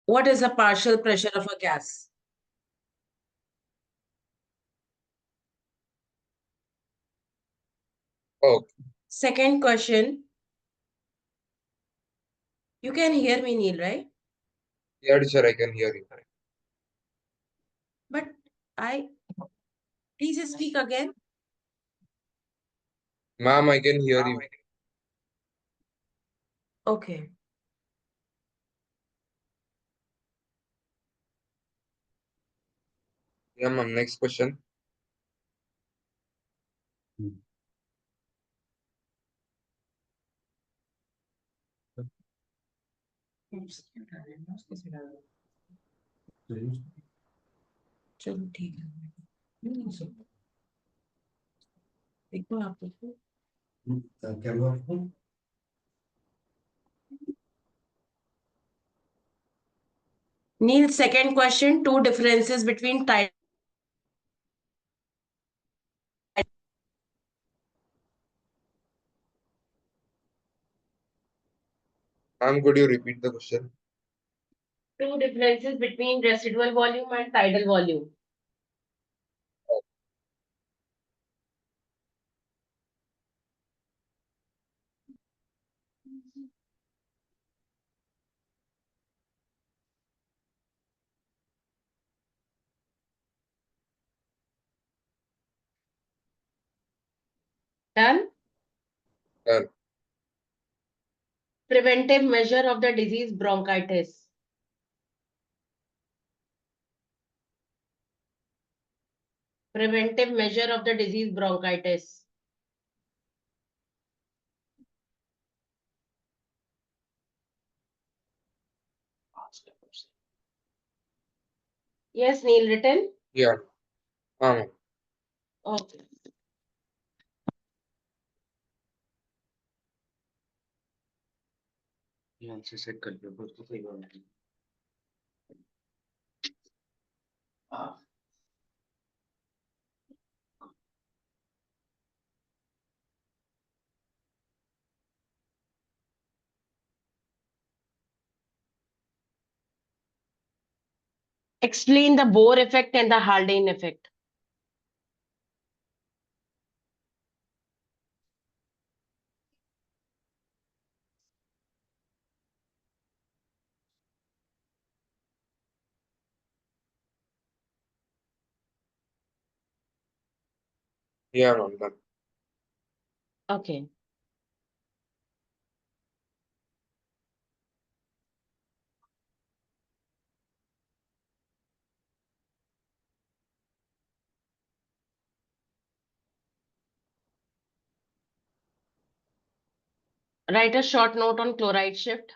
What is the partial pressure of a gas? Okay. Second question. You can hear me, Neil, right? Yeah, teacher, I can hear you. But please speak again. Ma'am, I can hear you. Okay. Yeah, ma'am. Next question. चलो ठीक है देखो आप देखो Neil, second question, two differences between type. Ma'am, could you repeat the question? Two differences between residual volume and tidal volume. Done? Done. Preventive measure of the disease bronchitis. Preventive measure of the disease bronchitis. Yes, Neil, written? Yeah. Ma'am. Okay. Explain the Bohr effect and the Haldane effect. Yeah, ma'am. Done. Okay. Write a short note on chloride shift.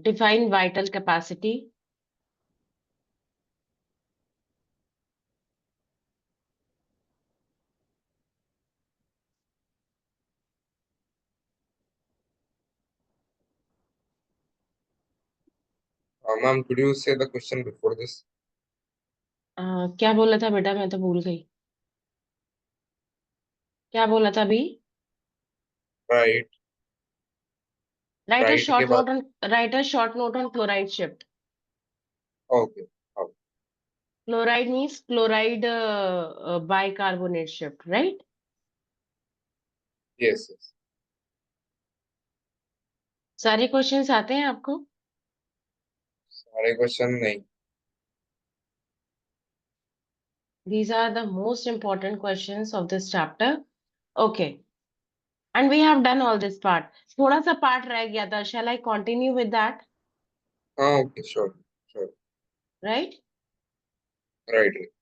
Define vital capacity. Ma'am, could you say the question before this? क्या बोला था बेटा, मैं तो भूल गई. क्या बोला था अभी? Right. Write a Right के short बाद. note on chloride shift. Okay. Okay. Chloride means chloride bicarbonate shift, right? Yes. Yes. सारे क्वेश्चंस आते हैं आपको? सारे क्वेश्चन नहीं. These are the most important questions of this chapter. Okay. And we have done all this part. थोड़ा सा part रह गया था. Shall I continue with that? हाँ, okay. Sure. Sure. Right? Right. Right.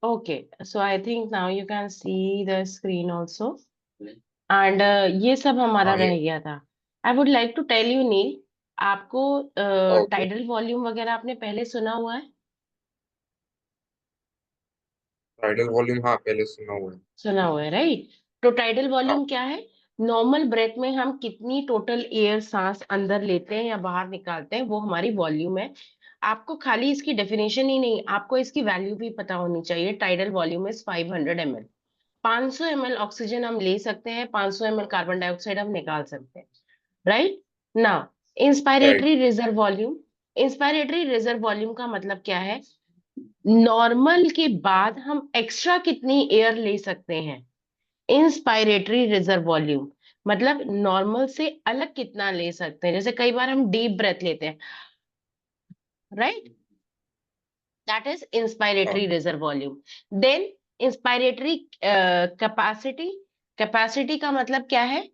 Okay, so I think now you can see the screen also. And ये सब हमारा हाँ, रह ये गया था. I would like to tell you, नील, आपको ओके। टाइडल वॉल्यूम वगैरह आपने पहले सुना हुआ है? टाइडल वॉल्यूम, हाँ पहले सुना हुआ है। सुना हुआ है, राइट? तो टाइडल हाँ, वॉल्यूम क्या है? नॉर्मल ब्रेथ में हम कितनी टोटल एयर सांस अंदर लेते हैं या बाहर निकालते हैं, वो हमारी वॉल्यूम है. आपको खाली इसकी डेफिनेशन ही नहीं, आपको इसकी वैल्यू भी पता होनी चाहिए. Tidal volume is 500 ml. 500 ml oxygen हम ले सकते हैं, 500 ml कार्बन डाइऑक्साइड हम निकाल सकते हैं, right? Now, right. Inspiratory reserve volume. Inspiratory reserve volume का मतलब क्या है? नॉर्मल के बाद हम एक्स्ट्रा कितनी एयर ले सकते हैं. इंस्पायरेटरी रिजर्व वॉल्यूम मतलब नॉर्मल से अलग कितना ले सकते हैं. जैसे कई बार हम डीप ब्रेथ लेते हैं, राइट? दैट इज हाँ, inspiratory reserve volume. Then inspiratory capacity. Capacity का मतलब क्या है?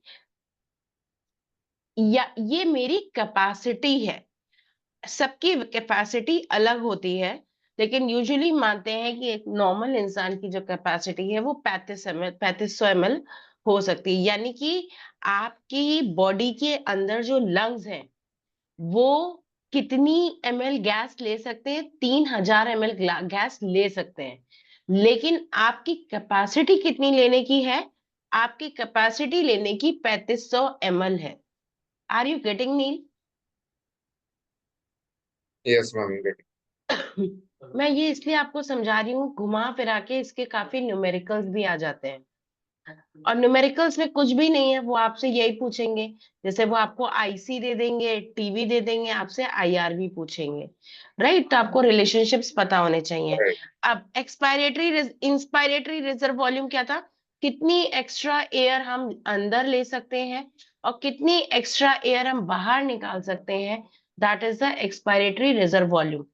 या ये मेरी कैपेसिटी है. सबकी कैपेसिटी अलग होती है, लेकिन यूजुअली मानते हैं कि एक नॉर्मल इंसान की जो कैपेसिटी है वो 35 ml, 3500 ml हो सकती है. यानी कि आपकी बॉडी के अंदर जो लंग्स हैं वो कितनी ml गैस ले सकते हैं? 3000 ml गैस ले सकते हैं. लेकिन आपकी कैपेसिटी कितनी लेने की है? आपकी कैपेसिटी लेने की 3500 ml है. Are you getting, Neel? Yes ma'am, getting. मैं ये इसलिए आपको समझा रही हूँ, घुमा फिरा के इसके काफी न्यूमेरिकल्स भी आ जाते हैं. और न्यूमेरिकल्स में कुछ भी नहीं है, वो आपसे यही पूछेंगे. जैसे वो आपको आईसी दे देंगे, टीवी दे देंगे, आपसे आईआर भी पूछेंगे, राइट? तो आपको रिलेशनशिप्स पता होने चाहिए. राइट। अब एक्सपायरेटरी इंस्पायरेटरी रिजर्व वॉल्यूम क्या था? कितनी एक्स्ट्रा एयर हम अंदर ले सकते हैं और कितनी एक्स्ट्रा एयर हम बाहर निकाल सकते हैं. That is the expiratory reserve volume.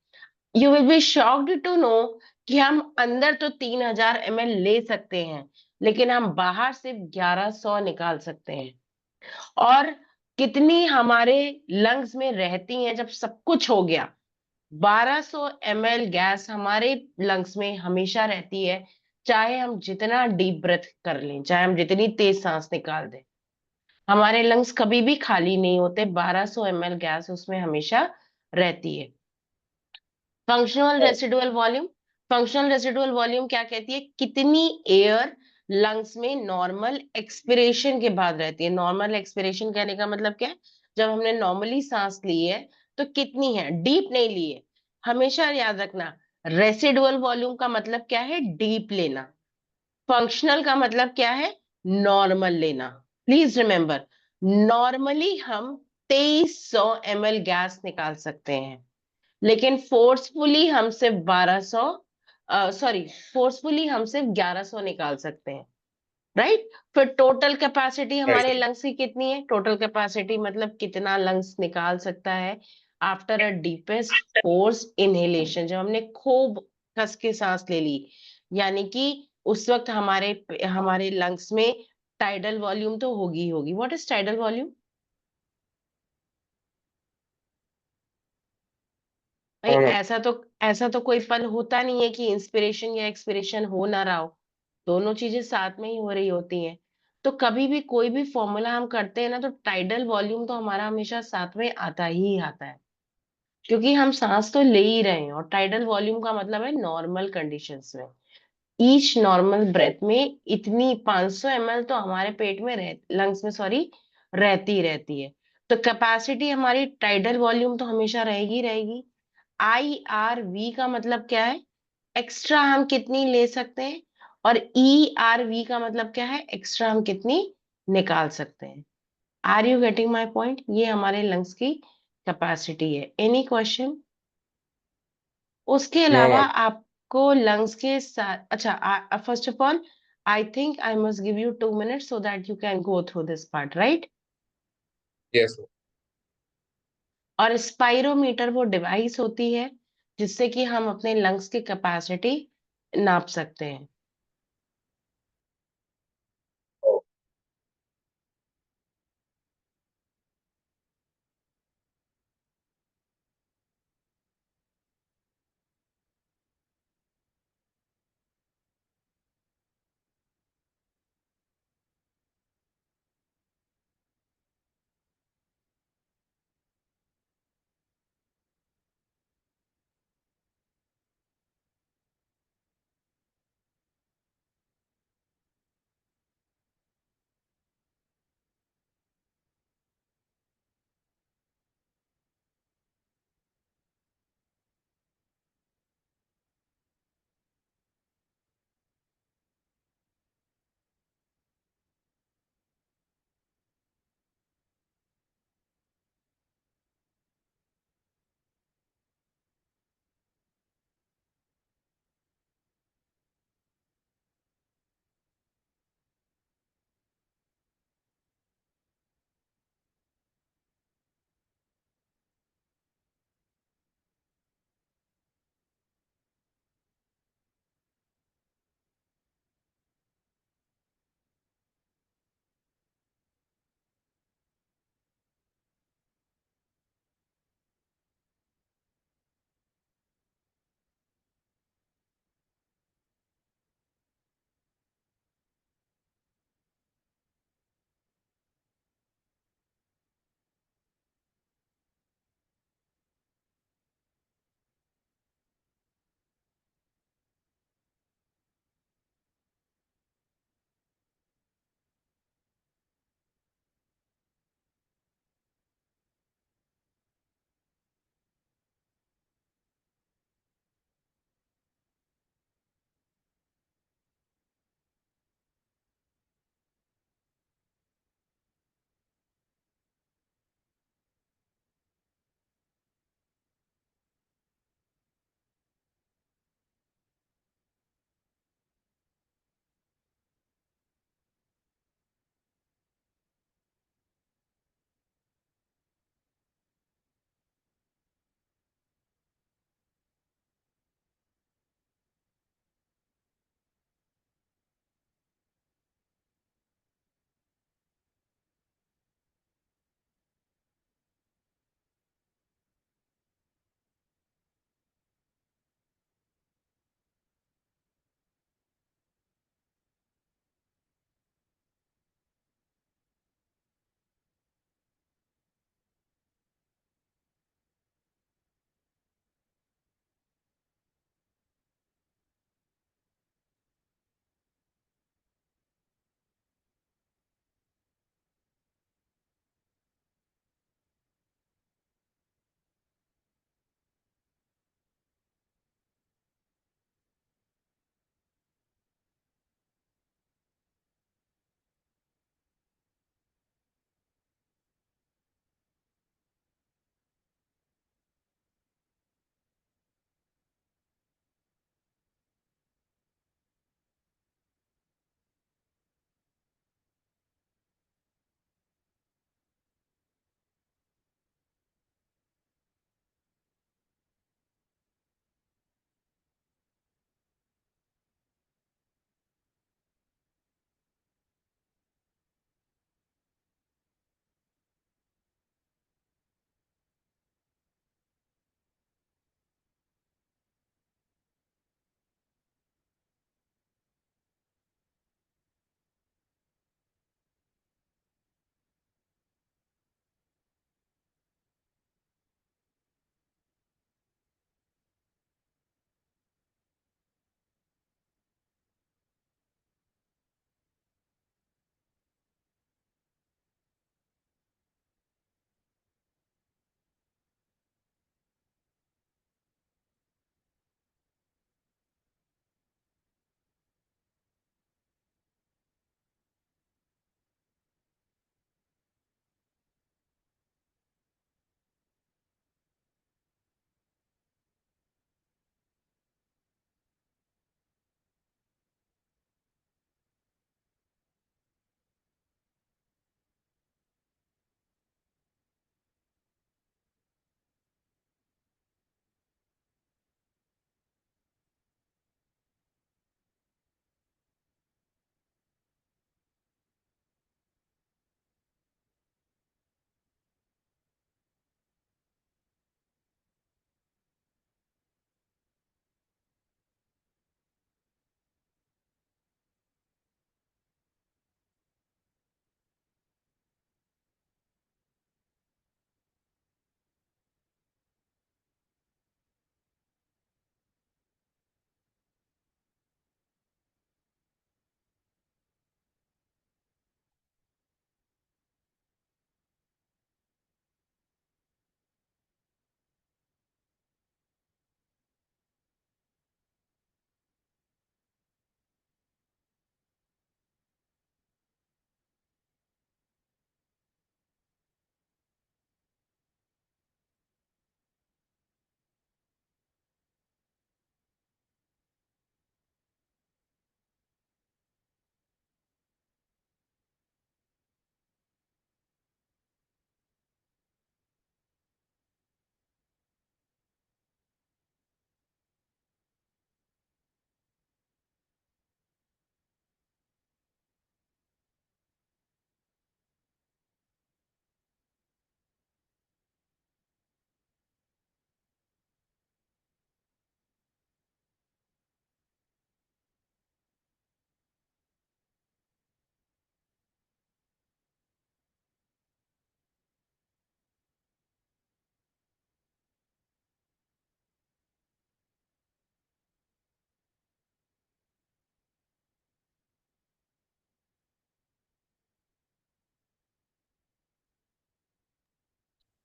You will be shocked to know कि हम अंदर तो 3000 ml ले सकते हैं, लेकिन हम बाहर सिर्फ 1100 निकाल सकते हैं. और कितनी हमारे लंग्स में रहती हैं जब सब कुछ हो गया? 1200 ml गैस हमारे लंग्स में हमेशा रहती है, चाहे हम जितना डीप ब्रेथ कर लें, चाहे हम जितनी तेज सांस निकाल दें. हमारे लंग्स कभी भी खाली नहीं होते, 1200 ml गैस उसमें हमेशा रहती है. फंक्शनल हाँ, residual volume. Functional residual volume क्या कहती है? कितनी एयर लंग्स में नॉर्मल एक्सपिरेशन के बाद रहती है. नॉर्मल एक्सपिरेशन कहने का मतलब क्या है? जब हमने नॉर्मली सांस ली है तो कितनी है, डीप नहीं ली है. हमेशा याद रखना, रेसिडुअल वॉल्यूम का मतलब क्या है? डीप लेना. फंक्शनल का मतलब क्या है? नॉर्मल लेना. प्लीज रिमेंबर, नॉर्मली हम 2300 ml गैस निकाल सकते हैं, लेकिन फोर्सफुली हम सिर्फ 1200, सॉरी, फोर्सफुली हम सिर्फ 1100 निकाल सकते हैं, राइट? फिर टोटल कैपेसिटी हमारे राइट। लंग्स की कितनी है? टोटल कैपेसिटी मतलब कितना लंग्स निकाल सकता है after a deepest force inhalation, जब हमने खूब कस के सांस ले ली. यानी कि उस वक्त हमारे हमारे लंग्स में टाइडल वॉल्यूम तो होगी होगी. What is tidal volume? भाई, हाँ मैम। ऐसा तो कोई पल होता नहीं है कि इंस्पिरेशन या एक्सपिरेशन हो ना रहा हो. दोनों चीजें साथ में ही हो रही होती हैं. तो कभी भी कोई भी फॉर्मूला हम करते हैं ना, तो टाइडल वॉल्यूम तो हमारा हमेशा साथ में आता ही आता है, क्योंकि हम सांस तो ले ही रहे हैं. और टाइडल वॉल्यूम का मतलब है नॉर्मल कंडीशंस में, ईच नॉर्मल हाँ, ब्रेथ में इतनी 500 ml तो हमारे पेट में लंग्स में, सॉरी, रहती रहती है. तो कैपेसिटी हमारी टाइडल वॉल्यूम तो हमेशा रहेगी रहेगी. IRV का मतलब क्या है? एक्स्ट्रा हम कितनी ले सकते हैं. और ERV का मतलब क्या है? एक्स्ट्रा हम कितनी निकाल सकते हैं. Are you getting my point? ये हमारे लंग्स की कैपेसिटी है. Any question? उसके नो अलावा मैम। आपको लंग्स के साथ, अच्छा, first of all, I think I must give you 2 minutes so that you can go through this part, right? Yes ma'am. और स्पाइरोमीटर वो डिवाइस होती है जिससे कि हम अपने लंग्स की कैपेसिटी नाप सकते हैं.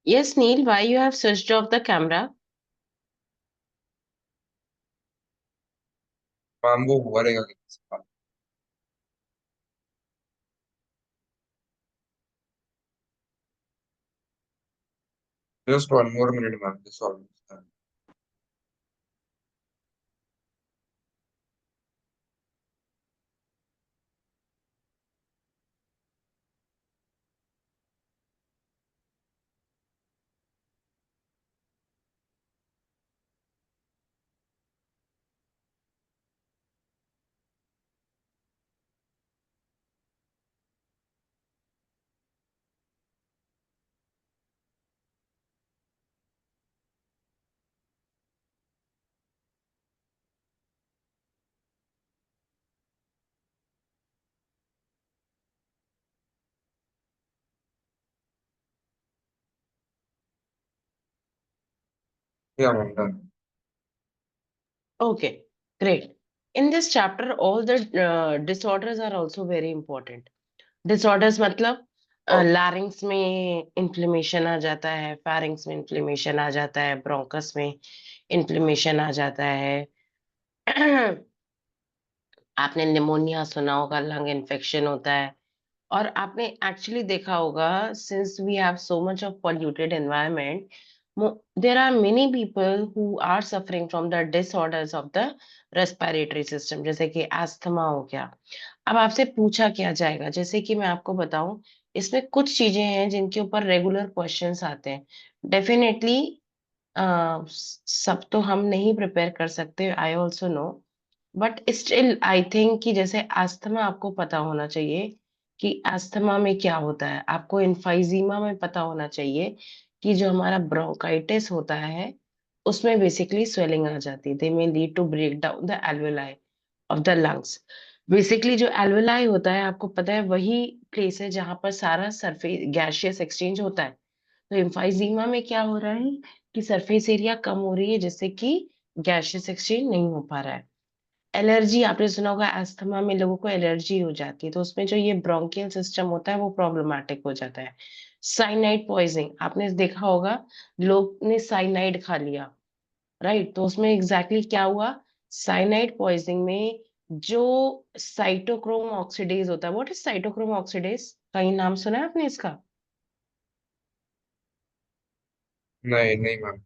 Yes, Neil, why you have switched off the camera? Ma'am वो हुआ रहेगा किसी से बात। Just 1 more minute, ma'am. This almost done. Yeah, ma'am, done. Okay, great. In this chapter, all the disorders are also very important. Disorders मतलब Oh, larynx में inflammation आ जाता है, pharynx में inflammation आ जाता है, bronchus में inflammation आ जाता है। आपने निमोनिया सुना होगा, लंग इन्फेक्शन होता है। और आपने एक्चुअली देखा होगा, since we have so much of polluted environment, there are many people who are suffering from the disorders of the respiratory system, जैसे कि अस्थमा हो गया। अब आपसे पूछा क्या जाएगा, जैसे कि मैं आपको बताऊं, इसमें कुछ चीजें हैं जिनके ऊपर रेगुलर क्वेश्चंस आते हैं। डेफिनेटली सब तो हम नहीं प्रिपेयर कर सकते, I also know, but still I think कि जैसे अस्थमा आपको पता होना चाहिए कि अस्थमा में क्या होता है, आपको इन्फाइजीमा में पता होना चाहिए कि जो हमारा ब्रोंकाइटिस होता है उसमें बेसिकली स्वेलिंग आ जाती है, they may lead to break down the alveoli of the lungs. Basically जो एल्वेलाई होता है, आपको पता है, वही प्लेस है जहां पर सारा सरफेस गैसियस एक्सचेंज होता है। तो इम्फाइजीमा में क्या हो रहा है कि सरफेस एरिया कम हो रही है, जिससे कि गैसियस एक्सचेंज नहीं हो पा रहा है। एलर्जी आपने सुना होगा, अस्थमा में लोगों को एलर्जी हो जाती है, तो उसमें जो ये ब्रोंकियल सिस्टम होता है वो प्रॉब्लमैटिक हो जाता है। साइनाइड पॉइजनिंग आपने देखा होगा, लोग ने साइनाइड खा लिया, राइट, तो उसमें एग्जैक्टली क्या हुआ, साइनाइड पॉइजनिंग में जो साइटोक्रोम ऑक्सीडेज होता है, व्हाट इज साइटोक्रोम ऑक्सीडेज, कहीं नाम सुना है आपने इसका? नहीं नहीं मैम।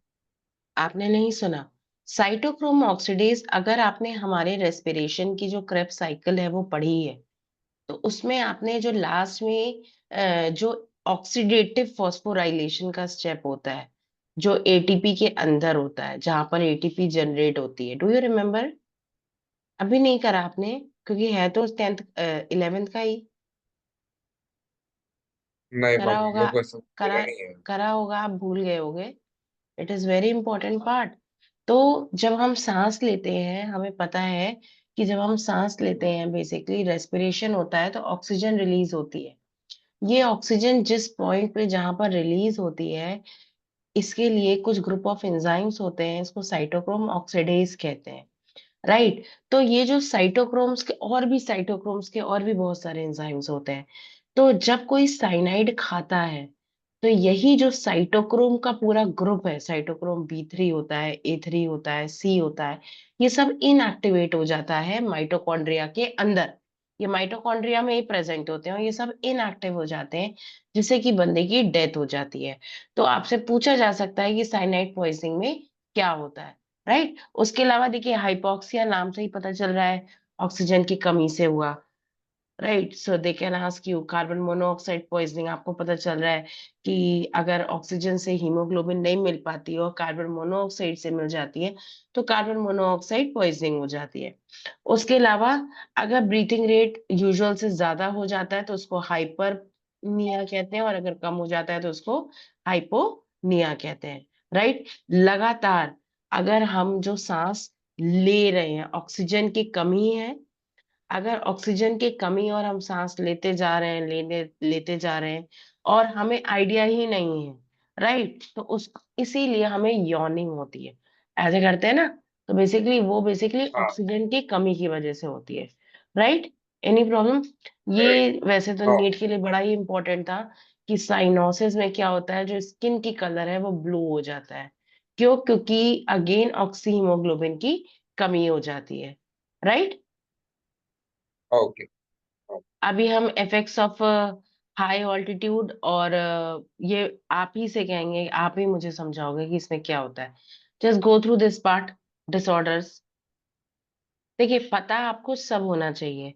आपने नहीं सुना? साइटोक्रोम ऑक्सीडेज, अगर आपने हमारे रेस्पिरेशन की जो क्रेब साइकिल है वो पढ़ी है, तो उसमें आपने जो लास्ट में जो ऑक्सीडेटिव फॉस्फोराइलेशन का स्टेप होता है, जो एटीपी के अंदर होता है, जहां पर एटीपी जनरेट होती है, डू यू रिमेम्बर? अभी नहीं करा आपने, क्योंकि है तो 10th 11th का ही। नहीं करा मैम, हम होगा, लोग को ऐसा करा मिला नहीं है। करा होगा, आप भूल गए होगे। It is very important part. तो जब हम सांस लेते हैं, हमें पता है कि जब हम सांस लेते हैं, बेसिकली रेस्पिरेशन होता है तो ऑक्सीजन रिलीज होती है। ये ऑक्सीजन जिस पॉइंट पे जहां पर रिलीज होती है, इसके लिए कुछ ग्रुप ऑफ एंजाइम्स होते हैं, इसको साइटोक्रोम ऑक्सीडेज कहते हैं, राइट। तो ये जो साइटोक्रोम्स के और भी, साइटोक्रोम्स के और भी बहुत सारे एंजाइम्स होते हैं। तो जब कोई साइनाइड खाता है, तो यही जो साइटोक्रोम का पूरा ग्रुप है, साइटोक्रोम B3 होता है, A3 होता है, C होता है, ये सब इनएक्टिवेट हो जाता है माइटोकॉन्ड्रिया के अंदर। ये माइटोकॉन्ड्रिया में ही प्रेजेंट होते हैं और ये सब इनएक्टिव हो जाते हैं, जिससे कि बंदे की डेथ हो जाती है। तो आपसे पूछा जा सकता है कि साइनाइड पॉइजनिंग में क्या होता है, राइट। उसके अलावा देखिए, हाइपोक्सिया नाम से ही पता चल रहा है ऑक्सीजन की कमी से हुआ, right. So they can ask you carbon monoxide poisoning, आपको पता चल रहा है कि अगर ऑक्सीजन से हीमोग्लोबिन नहीं मिल पाती और कार्बन मोनोऑक्साइड से मिल जाती है, तो कार्बन मोनोऑक्साइड पॉइजनिंग हो जाती है। उसके अलावा अगर ब्रीथिंग रेट यूजुअल से ज्यादा हो जाता है तो उसको हाइपरनिया कहते हैं, और अगर कम हो जाता है तो उसको हाइपोनिया कहते हैं, राइट। लगातार अगर हम जो सांस ले रहे हैं, ऑक्सीजन की कमी है, अगर ऑक्सीजन की कमी और हम सांस लेते जा रहे हैं, लेने लेते जा रहे हैं, और हमें आइडिया ही नहीं है, राइट, तो उस इसीलिए हमें यॉर्निंग होती है, ऐसे करते हैं ना। तो बेसिकली वो बेसिकली हाँ। ऑक्सीजन की कमी की वजह से होती है, राइट। Any problem? राइट। ये वैसे तो हाँ। नीट के लिए बड़ा ही इंपॉर्टेंट था कि साइनोसिस में क्या होता है, जो स्किन की कलर है वो ब्लू हो जाता है। क्यों? क्योंकि अगेन ऑक्सी हीमोग्लोबिन की कमी हो जाती है, राइट। ओके। अभी हम इफेक्ट्स ऑफ हाई ऑल्टीट्यूड और ये आप ही से कहेंगे, आप ही मुझे समझाओगे कि इसमें क्या होता है। Just go through this part, disorders. देखिए, पता आपको सब होना चाहिए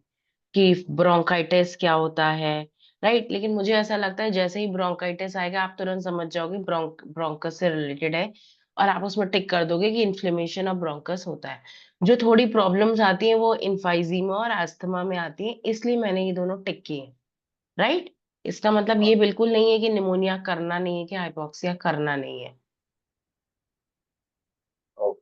कि ब्रोंकाइटिस क्या होता है, राइट। लेकिन मुझे ऐसा लगता है जैसे ही ब्रोंकाइटिस आएगा आप तुरंत समझ जाओगे ब्रोंकस से रिलेटेड है, और आप उसमें टिक कर दोगे कि इन्फ्लेमेशन ऑफ ब्रोंकस होता है। जो थोड़ी प्रॉब्लम्स आती हैं वो इन्फाइजीमा और अस्थमा में आती हैं, इसलिए मैंने ये दोनों टिक किए, राइट। इसका मतलब ये हाँ। बिल्कुल नहीं है कि निमोनिया करना नहीं है, कि हाइपोक्सिया करना नहीं है। ओके।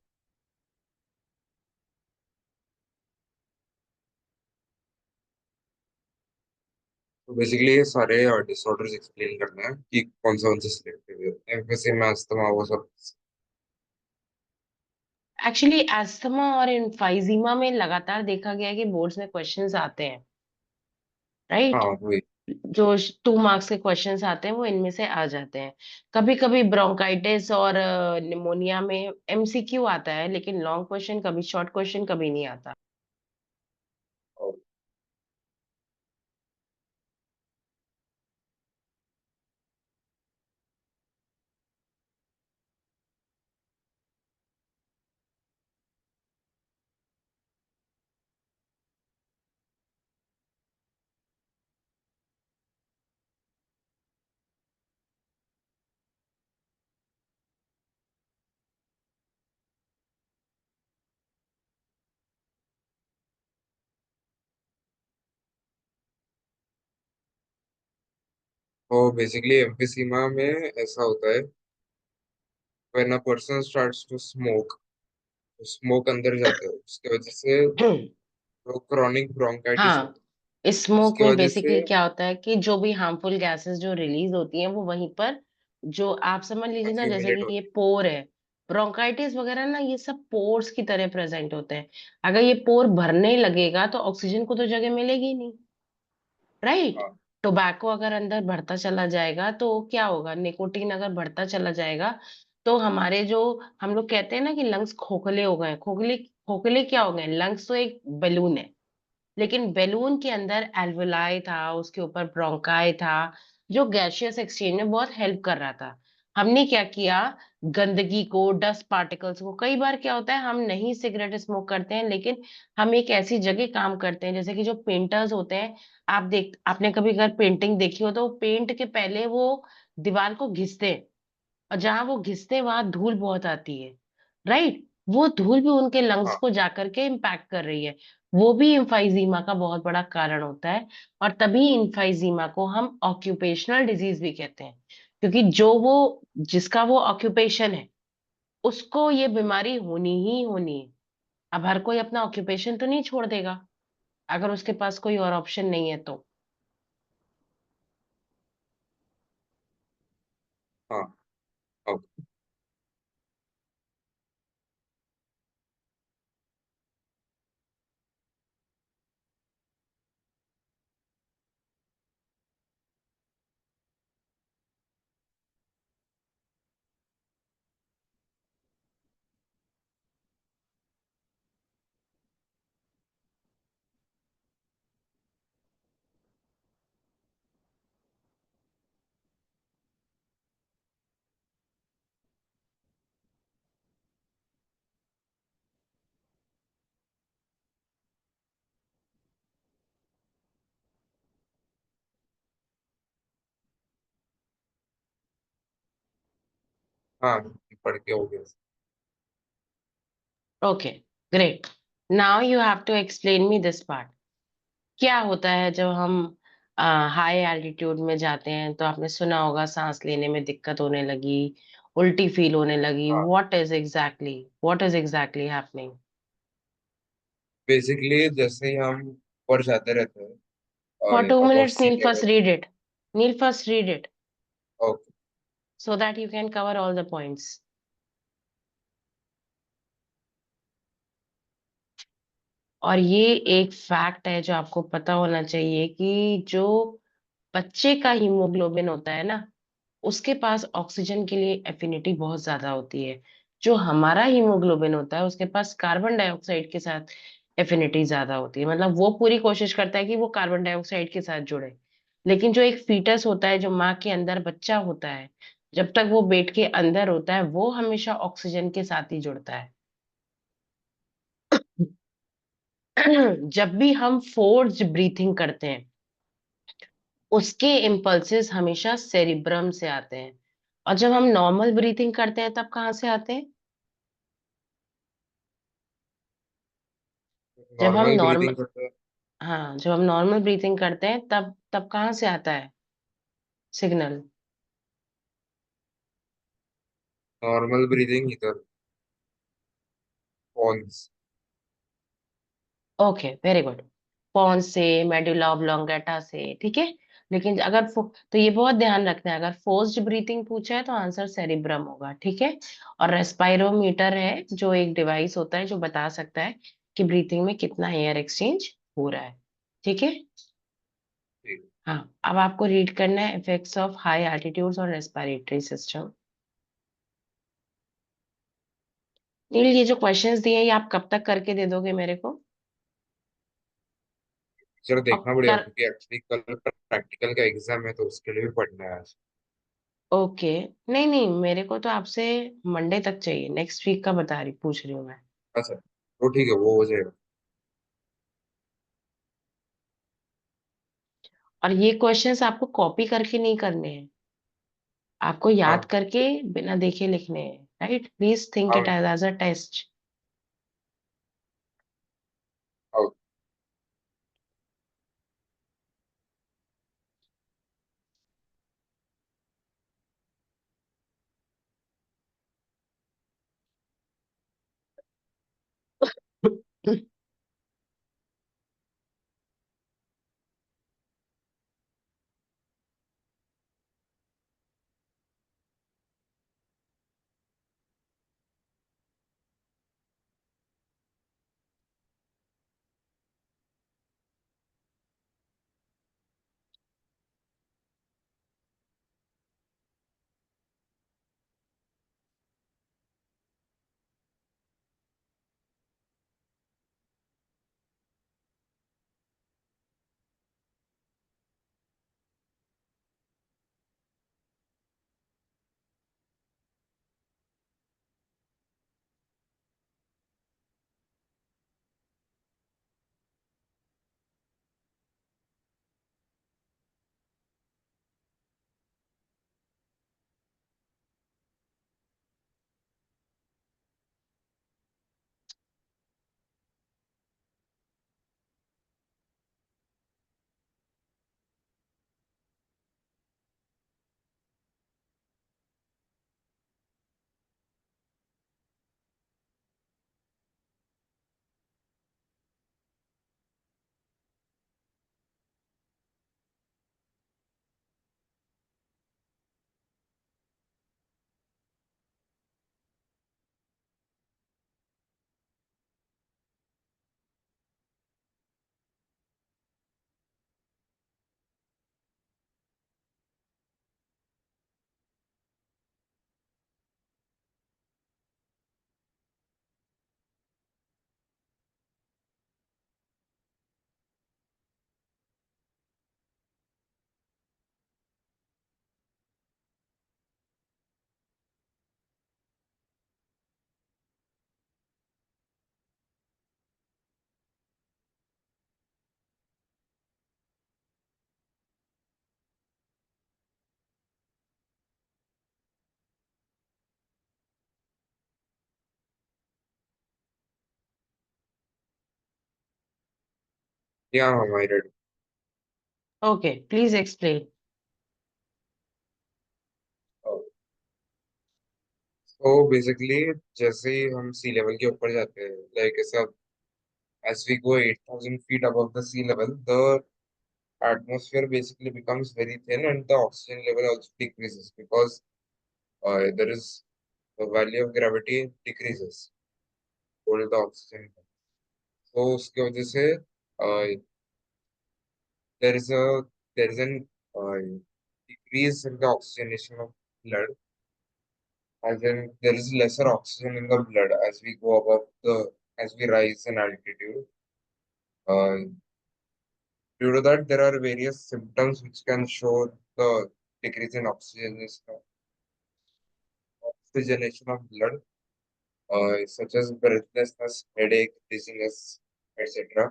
तो बेसिकली ये सारे डिसऑर्डर्स एक्सप्लेन करना है कि कौन से सिलेक्टिव है, एम्फिसिमा, अस्थमा, वो सब। एक्चुअली अस्थमा और इन्फाइजीमा में लगातार देखा गया है कि बोर्ड्स में क्वेश्चंस आते हैं, हाँ राइट। वही। जो 2 मार्क्स के क्वेश्चंस आते हैं वो इनमें से आ जाते हैं। कभी कभी ब्रोंकाइटिस और निमोनिया में एमसीक्यू आता है, लेकिन लॉन्ग क्वेश्चन, कभी शॉर्ट क्वेश्चन, कभी नहीं आता। तो बेसिकली एम्फिसीमा में ऐसा होता है, when a person starts to smoke, smoke अंदर जाता है उसके वजह से जो क्रॉनिक ब्रोंकाइटिस हाँ, होता है स्मोक उसकी में वजह से बेसिकली क्या होता है कि जो भी हार्मफुल गैसेस जो रिलीज होती हैं वो वहीं पर, जो आप समझ लीजिए ना, जैसे एक्यूमुलेट कि ये होता पोर है, ब्रोंकाइटिस वगैरह ना, ये सब पोर्स की तरह प्रेजेंट होते हैं। अगर ये पोर भरने लगेगा तो ऑक्सीजन को तो जगह मिलेगी नहीं, राइट। है। हाँ। टोबैको अगर अंदर बढ़ता चला जाएगा तो क्या होगा, निकोटीन अगर बढ़ता चला जाएगा तो हमारे जो, हम लोग कहते हैं ना कि लंग्स खोखले हो गए, खोखले खोखले क्या हो गए, लंग्स तो एक बैलून है, लेकिन बैलून के अंदर एल्वुलाई था, उसके ऊपर ब्रोंकाई था, जो गैसियस एक्सचेंज में बहुत हेल्प कर रहा था। हमने क्या किया, गंदगी को, डस्ट पार्टिकल्स को, कई बार क्या होता है हम नहीं सिगरेट स्मोक करते हैं, लेकिन हम एक ऐसी जगह काम करते हैं, जैसे कि जो पेंटर्स होते हैं, आपने कभी अगर पेंटिंग देखी हो तो पेंट के पहले वो दीवार को घिसते हैं, और जहां वो घिसते हैं वहां धूल बहुत आती है, राइट। वो धूल भी उनके लंग्स हाँ। को जाकर के इम्पैक्ट कर रही है, वो भी इम्फाइजीमा का बहुत बड़ा कारण होता है। और तभी इम्फाइजीमा को हम ऑक्यूपेशनल डिजीज भी कहते हैं, क्योंकि जो वो, जिसका वो ऑक्यूपेशन है, उसको ये बीमारी होनी ही होनी है। अब हर कोई अपना ऑक्यूपेशन तो नहीं छोड़ देगा, अगर उसके पास कोई और ऑप्शन नहीं है तो। हाँ। ओके। हाँ, पढ़ के हो गया। Okay, great. Now you have to explain me this part. क्या होता है जब हम हाई एल्टीट्यूड में जाते हैं, तो आपने सुना होगा सांस लेने में दिक्कत होने लगी, उल्टी फील होने लगी। हाँ, what is exactly happening? Basically जैसे ही हम ऊपर जाते रहते हैं फॉर और 2 minutes, above see Neel first level. Read it. Neel first read it, okay. So that you can cover all the points. और ये एक फैक्ट है जो आपको पता होना चाहिए कि जो बच्चे का हीमोग्लोबिन होता है ना, उसके पास ऑक्सीजन के लिए एफिनिटी बहुत ज्यादा होती है। जो हमारा हीमोग्लोबिन होता है उसके पास कार्बन डाइऑक्साइड के साथ एफिनिटी ज्यादा होती है, मतलब वो पूरी कोशिश करता है कि वो कार्बन डाइऑक्साइड के साथ जुड़े। लेकिन जो एक फीटस होता है, जो माँ के अंदर बच्चा होता है, जब तक वो पेट के अंदर होता है वो हमेशा ऑक्सीजन के साथ ही जुड़ता है। जब भी हम फोर्स्ड ब्रीथिंग करते हैं, उसके इम्पल्सेस हमेशा सेरिब्रम से आते हैं। और जब हम नॉर्मल ब्रीथिंग करते हैं तब कहाँ से आते हैं? जब हम नॉर्मल नॉर्मल ब्रीदिंग करते हैं। हाँ, जब हम नॉर्मल ब्रीथिंग करते हैं तब तब कहाँ से आता है सिग्नल? नॉर्मल ब्रीदिंग इधर pons. Okay, very good. Pons से, मेडुला ऑब्लोंगेटा से, ठीक है। लेकिन अगर तो ये बहुत ध्यान रखना है, अगर फोर्स्ड ब्रीथिंग पूछा है तो आंसर सेरिब्रम होगा, ठीक है। और रेस्पायरोमीटर है जो एक डिवाइस होता है जो बता सकता है कि ब्रीथिंग में कितना एयर एक्सचेंज हो रहा है, ठीक है। ठीक। हाँ, अब आपको रीड करना है effects of high altitudes on respiratory system. नील, ये जो क्वेश्चंस दिए हैं ये आप कब तक करके दे दोगे मेरे को? जरा और देखना पड़ेगा कर क्योंकि एक्चुअली कल प्रैक्टिकल का एग्जाम है तो उसके लिए भी पढ़ना है आज। ओके। नहीं नहीं, मेरे को तो आपसे मंडे तक चाहिए, नेक्स्ट वीक का पूछ रही हूँ मैं। अच्छा तो ठीक है, वो हो जाएगा। और ये क्वेश्चंस आपको कॉपी करके नहीं करने हैं, आपको याद हाँ। करके बिना देखे लिखने हैं, राइट? प्लीज थिंक इट हाँ। As a test. हाँ। yeah, I read. Okay, please explain. तो बेसिकली जैसे ही हम सी लेवल के ऊपर जाते हैं, लाइक ऐसा, as we go 8,000 feet above the sea level, the atmosphere basically becomes very thin and the oxygen level also decreases because there is the value of gravity decreases towards the oxygen. तो उसकी वजह से there is a there is an decrease in the oxygenation of blood, as in there is lesser oxygen in the blood as we go above as we rise in altitude. Uh, Due to that, there are various symptoms which can show the decrease in oxygenation of blood, such as breathlessness, headache, dizziness, etc.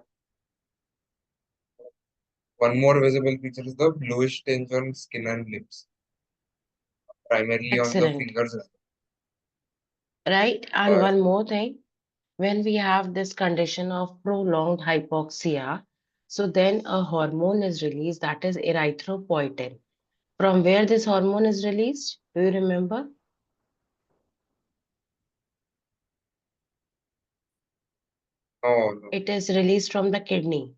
One more visible feature is the bluish tinge on skin and lips, primarily on the Excellent. fingers as Right. And well. one more thing, when we have this condition of prolonged hypoxia, so then a hormone is released that is erythropoietin. From where this hormone is released? Do you remember? No, no, It is released from the kidney.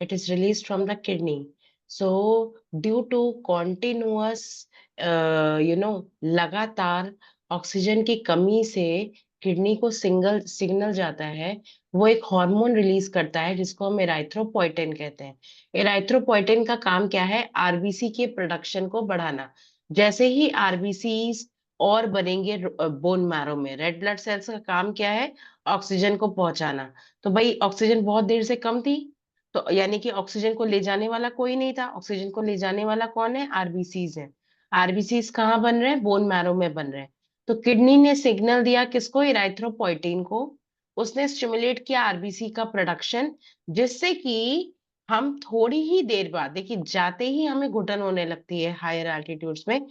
It is released from the kidney. So due to continuous लगातार oxygen की कमी से kidney को signal जाता है, वो एक hormone release करता है जिसको हम एराइथ्रोपोइटिन कहते हैं। एराइथ्रोपोइटिन का काम क्या है? आरबीसी के प्रोडक्शन को बढ़ाना। जैसे ही आरबीसी और बनेंगे बोन मैरो में, रेड ब्लड सेल्स का काम क्या है? ऑक्सीजन को पहुंचाना। तो भाई ऑक्सीजन बहुत देर से कम थी, तो यानी कि ऑक्सीजन को ले जाने वाला कोई नहीं था। ऑक्सीजन को ले जाने वाला कौन है? आरबीसीज है। आरबीसीज कहाँ बन रहे हैं? बोन मैरो में बन रहे हैं। तो किडनी ने सिग्नल दिया किसको? इराइथ्रोपोइटिन को। उसने स्टिमुलेट किया आरबीसी का प्रोडक्शन, जिससे कि हम थोड़ी ही देर बाद, देखिए जाते ही हमें घुटन होने लगती है हायर एल्टीट्यूड्स में,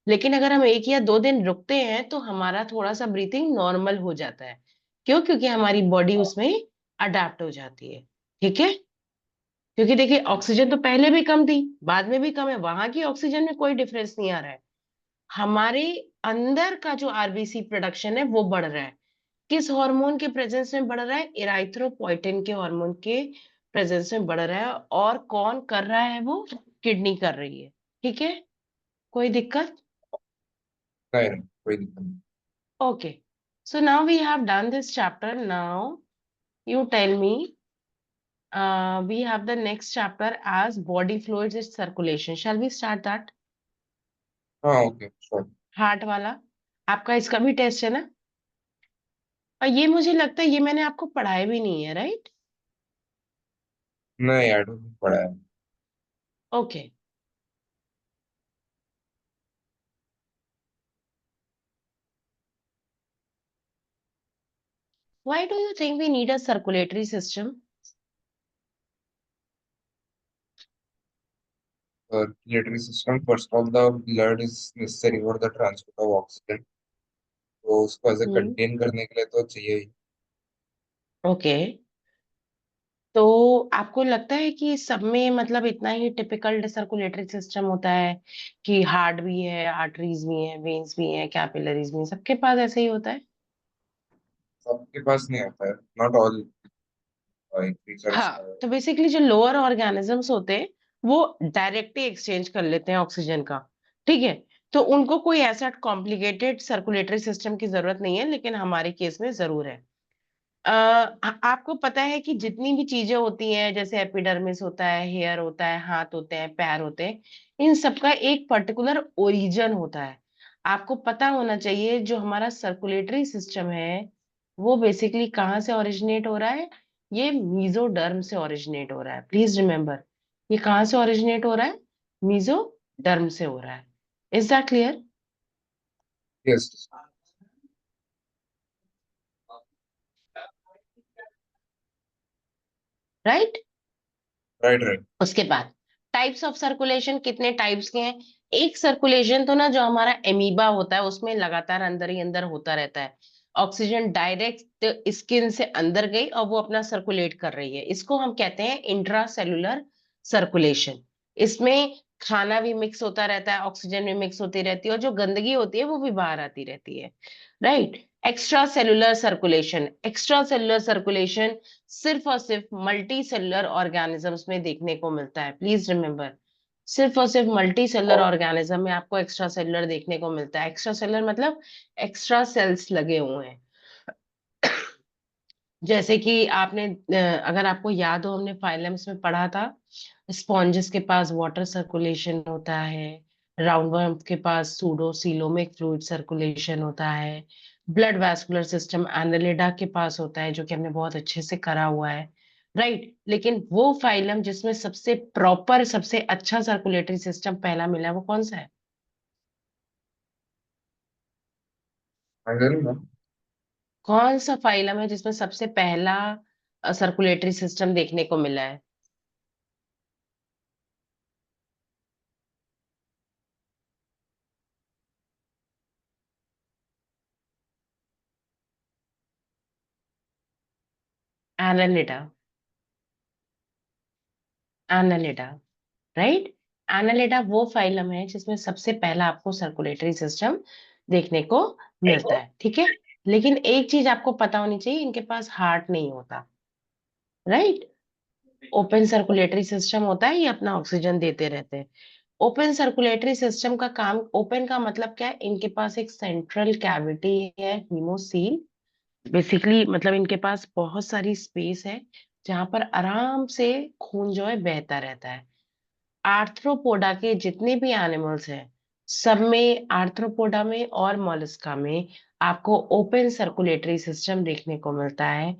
लेकिन अगर हम 1 या 2 दिन रुकते हैं तो हमारा थोड़ा सा ब्रीथिंग नॉर्मल हो जाता है। क्यों? क्योंकि हमारी बॉडी उसमें अडेप्ट हो जाती है। ठीक है। क्योंकि देखिए ऑक्सीजन तो पहले भी कम थी, बाद में भी कम है, वहां की ऑक्सीजन में कोई डिफरेंस नहीं आ रहा है। हमारे अंदर का जो आरबीसी प्रोडक्शन है वो बढ़ रहा है। किस हार्मोन के प्रेजेंस में बढ़ रहा है? इराइथ्रोपोइटिन के हार्मोन के प्रेजेंस में बढ़ रहा है। और कौन कर रहा है? वो किडनी कर रही है। ठीक है। कोई दिक्कत? नहीं, नहीं, कोई दिक्कत नहीं। Okay. So now we have done this chapter. Now you tell me, we have the next chapter as body fluids and circulation. Shall we start that? हाँ, ओके, श्योर। हार्ट वाला। आपका इसका भी टेस्ट है ना? और ये मुझे लगता है ये मैंने आपको पढ़ाया भी नहीं है, राइट? नहीं, आई डोंट पढ़ा है। Okay. Why do you think we need a circulatory system? Circulatory system, first of all, the blood is necessary for the transport of oxygen, तो उसको ऐसे हम्म। कंटेन करने के लिए तो चाहिए ही। ओके। तो आपको लगता है कि सब में मतलब इतना ही टिपिकल सर्कुलेटरी सिस्टम होता है कि हार्ट भी है, आर्टरीज भी है, वेन्स भी है, कैपिलरीज भी है, सबके पास ऐसे ही होता है? सबके पास नहीं होता है, नॉट ऑल क्रीचर्स। हाँ, तो बेसिकली जो लोअर ऑर्गेनिजम्स होते हैं वो डायरेक्टली एक्सचेंज कर लेते हैं ऑक्सीजन का। ठीक है। तो उनको कोई ऐसा कॉम्प्लिकेटेड सर्कुलेटरी सिस्टम की जरूरत नहीं है, लेकिन हमारे केस में जरूर है। आपको पता है कि जितनी भी चीजें होती हैं, जैसे एपिडर्मिस होता है, हेयर होता है, हाथ होते हैं, पैर होते हैं, इन सबका एक पर्टिकुलर ओरिजिन होता है। आपको पता होना चाहिए जो हमारा सर्कुलेटरी सिस्टम है वो बेसिकली कहाँ से ओरिजिनेट हो रहा है? ये मीजोडर्म से ओरिजिनेट हो रहा है। प्लीज रिमेम्बर, ये कहाँ से ओरिजिनेट हो रहा है? मीजोडर्म से हो रहा है। Is that clear? Yes. Right. Right, right. उसके बाद टाइप्स ऑफ सर्कुलेशन, कितने टाइप्स के हैं? एक सर्कुलेशन तो ना जो हमारा एमीबा होता है उसमें लगातार अंदर ही अंदर होता रहता है। ऑक्सीजन डायरेक्ट स्किन से अंदर गई और वो अपना सर्कुलेट कर रही है, इसको हम कहते हैं इंट्रा सेलुलर सर्कुलेशन। इसमें खाना भी मिक्स होता रहता है, ऑक्सीजन भी मिक्स होती रहती है, और जो गंदगी होती है वो भी बाहर आती रहती है। Right. Extra cellular circulation, extra cellular circulation सिर्फ और सिर्फ मल्टी सेलुलर ऑर्गेनिजम्स में देखने को मिलता है। प्लीज रिमेम्बर, सिर्फ और सिर्फ मल्टी सेलुलर ऑर्गेनिज्म में आपको एक्स्ट्रा सेलुलर देखने को मिलता है। एक्स्ट्रा सेलुलर मतलब एक्स्ट्रा सेल्स लगे हुए हैं। जैसे कि आपने अगर आपको याद हो, हमने फाइलम्स में पढ़ा था, स्पॉन्जेस के पास वाटर सर्कुलेशन होता है, राउंडवर्म के पास सूडो सीलोमिक फ्लूइड सर्कुलेशन होता है, ब्लड वैस्कुलर सिस्टम एनालिडा के पास होता है, जो कि हमने बहुत अच्छे से करा हुआ है, राइट। लेकिन वो फाइलम जिसमें सबसे प्रॉपर, सबसे अच्छा सर्कुलेटरी सिस्टम पहला मिला है, वो कौन सा है? फाइनल ना। कौन सा फाइलम है जिसमें सबसे पहला सर्कुलेटरी सिस्टम देखने को मिला है? एनालिडा। Annelida, right. एनालिडा वो फाइलम है जिसमें सबसे पहला आपको सर्कुलेटरी सिस्टम देखने को मिलता है, ठीक है। लेकिन एक चीज आपको पता होनी चाहिए, इनके पास हार्ट नहीं होता, राइट। ओपन सर्कुलेटरी सिस्टम होता है, ये अपना ऑक्सीजन देते रहते हैं। ओपन सर्कुलेटरी सिस्टम का काम, ओपन का मतलब क्या है, इनके पास एक सेंट्रल कैविटी है, हीमोसील। बेसिकली मतलब इनके पास बहुत सारी स्पेस है जहां पर आराम से खून जो है बहता रहता है। आर्थ्रोपोडा के जितने भी एनिमल्स हैं, सब में, आर्थ्रोपोडा में और मोलस्का में, आपको ओपन सर्कुलेटरी सिस्टम देखने को मिलता है।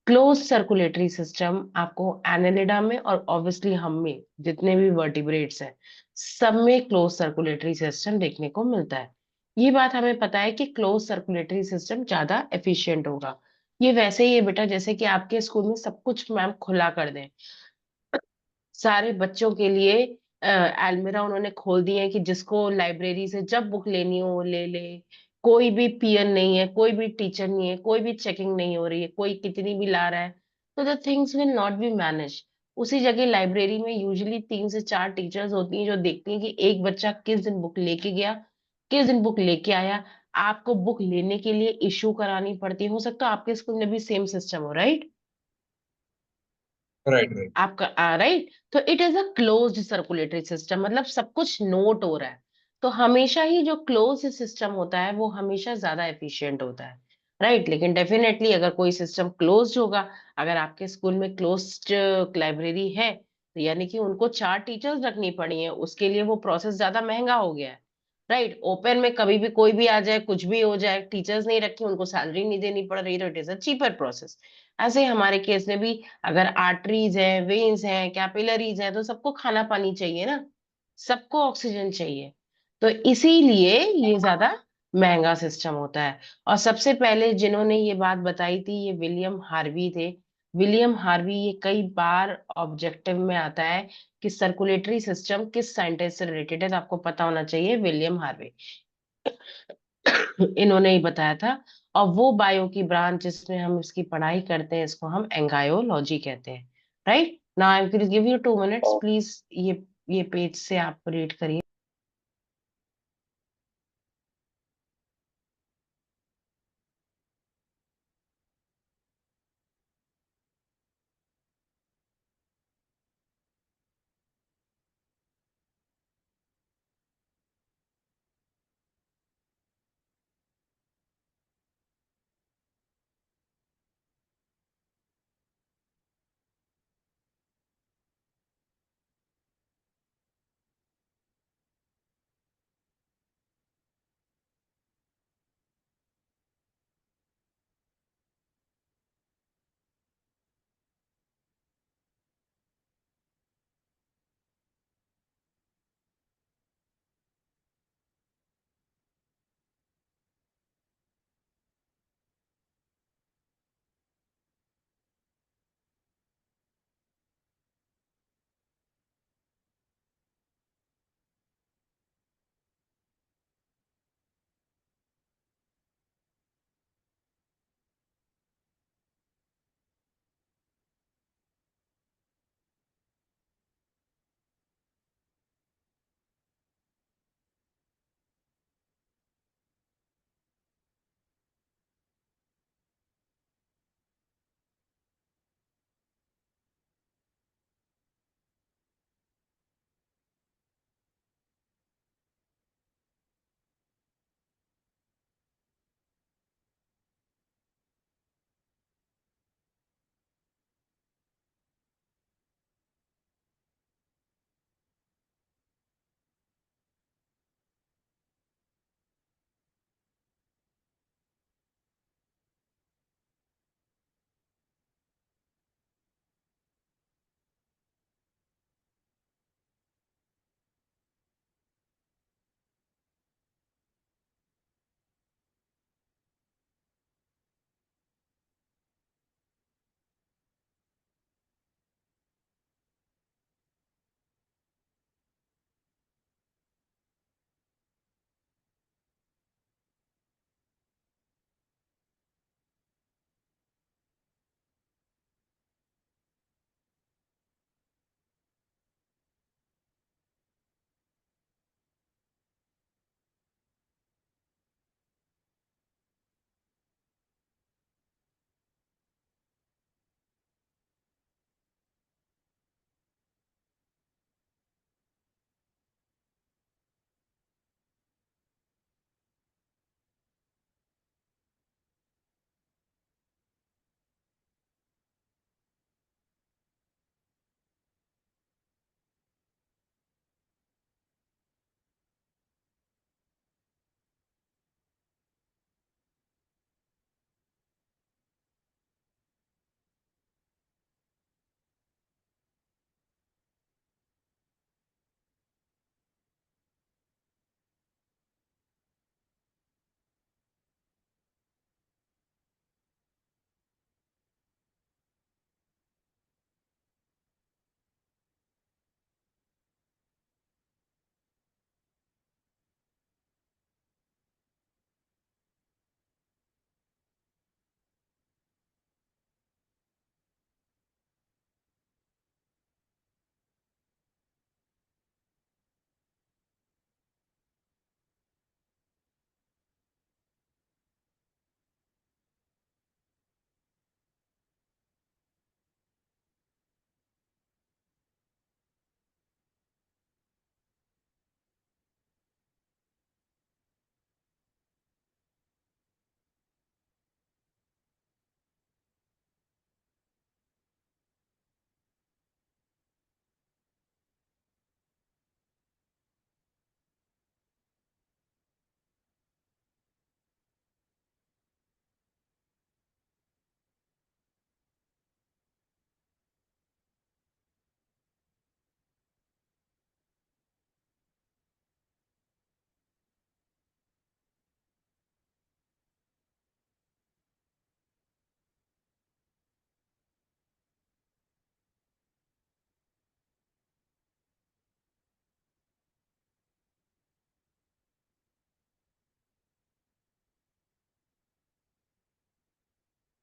क्लोज सर्कुलेटरी सिस्टम आपको एनालिडा में और ऑब्वियसली हम में, जितने भी वर्टिब्रेट्स हैं, सब में क्लोज सर्कुलेटरी सिस्टम देखने को मिलता है। ये बात हमें पता है कि क्लोज सर्कुलेटरी सिस्टम ज्यादा एफिशिएंट होगा। ये वैसे ही है बेटा, जैसे कि आपके स्कूल में सब कुछ मैम खुला कर दें, सारे बच्चों के लिए अलमीरा उन्होंने खोल दिए हैं कि जिसको लाइब्रेरी से जब बुक लेनी हो वो ले ले। कोई भी पियन नहीं है, कोई भी टीचर नहीं है, कोई भी चेकिंग नहीं हो रही है, कोई कितनी भी ला रहा है, तो the things will not be manage. उसी जगह लाइब्रेरी में यूजुअली 3 से 4 टीचर्स होती हैं जो देखती हैं कि एक बच्चा किस दिन बुक लेके गया, किस दिन बुक लेके आया। आपको बुक लेने के लिए इश्यू करानी पड़ती है। हो सकता है आपके स्कूल में भी सेम सिस्टम हो, राइट? Right right. आपका राइट। तो it is a closed circulatory system, मतलब सब कुछ नोट हो रहा है। तो हमेशा ही जो क्लोज सिस्टम होता है वो हमेशा ज्यादा एफिशिएंट होता है, राइट। लेकिन डेफिनेटली अगर कोई सिस्टम क्लोज्ड होगा, अगर आपके स्कूल में क्लोज्ड लाइब्रेरी है, तो यानी कि उनको 4 टीचर्स रखनी पड़ी है, उसके लिए वो प्रोसेस ज्यादा महंगा हो गया है, राइट। ओपन में कभी भी कोई भी आ जाए, कुछ भी हो जाए, टीचर्स नहीं रखी, उनको सैलरी नहीं देनी पड़ रही, तो it is a cheaper process. ऐसे ही हमारे केस में भी, अगर आर्टरीज हैं, वेन्स हैं, कैपिलरीज हैं, तो सबको खाना पानी चाहिए ना, सबको ऑक्सीजन चाहिए। तो इसीलिए ये ज्यादा महंगा सिस्टम होता है। और सबसे पहले जिन्होंने ये बात बताई थी, ये विलियम हार्वी थे। विलियम हार्वी, ये कई बार ऑब्जेक्टिव में आता है कि सर्कुलेटरी सिस्टम किस साइंटिस्ट से रिलेटेड है, तो आपको पता होना चाहिए, विलियम हार्वी। इन्होंने ही बताया था। और वो बायो की ब्रांच जिसमें हम इसकी पढ़ाई करते हैं, इसको हम एंगायोलॉजी कहते हैं, right. Now I will give you 2 minutes please. ये पेज से आप रीड करिए।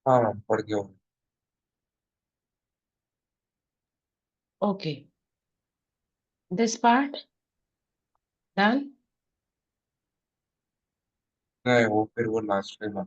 हाँ मैम पढ़ गया हूँ। Okay, this part done. नहीं वो फिर वो लास्ट में मैम।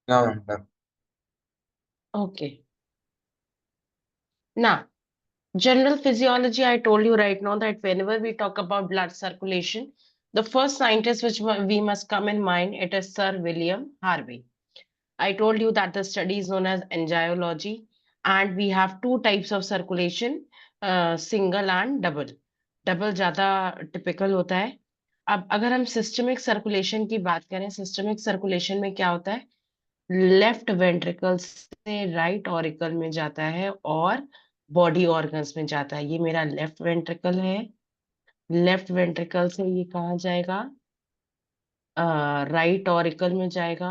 हाँ ma'am done. Okay, now general physiology, I told you right now that whenever we talk about blood circulation, the first scientist which we must come in mind, it is Sir William Harvey. I told you that the study is known as angiology, and we have two types of circulation, single and double. Double ज्यादा typical होता है। अब अगर हम systemic circulation की बात करें, systemic circulation में क्या होता है, लेफ्ट वेंट्रिकल से राइट ऑरिकल में जाता है और बॉडी ऑर्गन्स में जाता है। ये मेरा लेफ्ट वेंट्रिकल है, लेफ्ट वेंट्रिकल से ये कहाँ जाएगा, राइट ऑरिकल में जाएगा,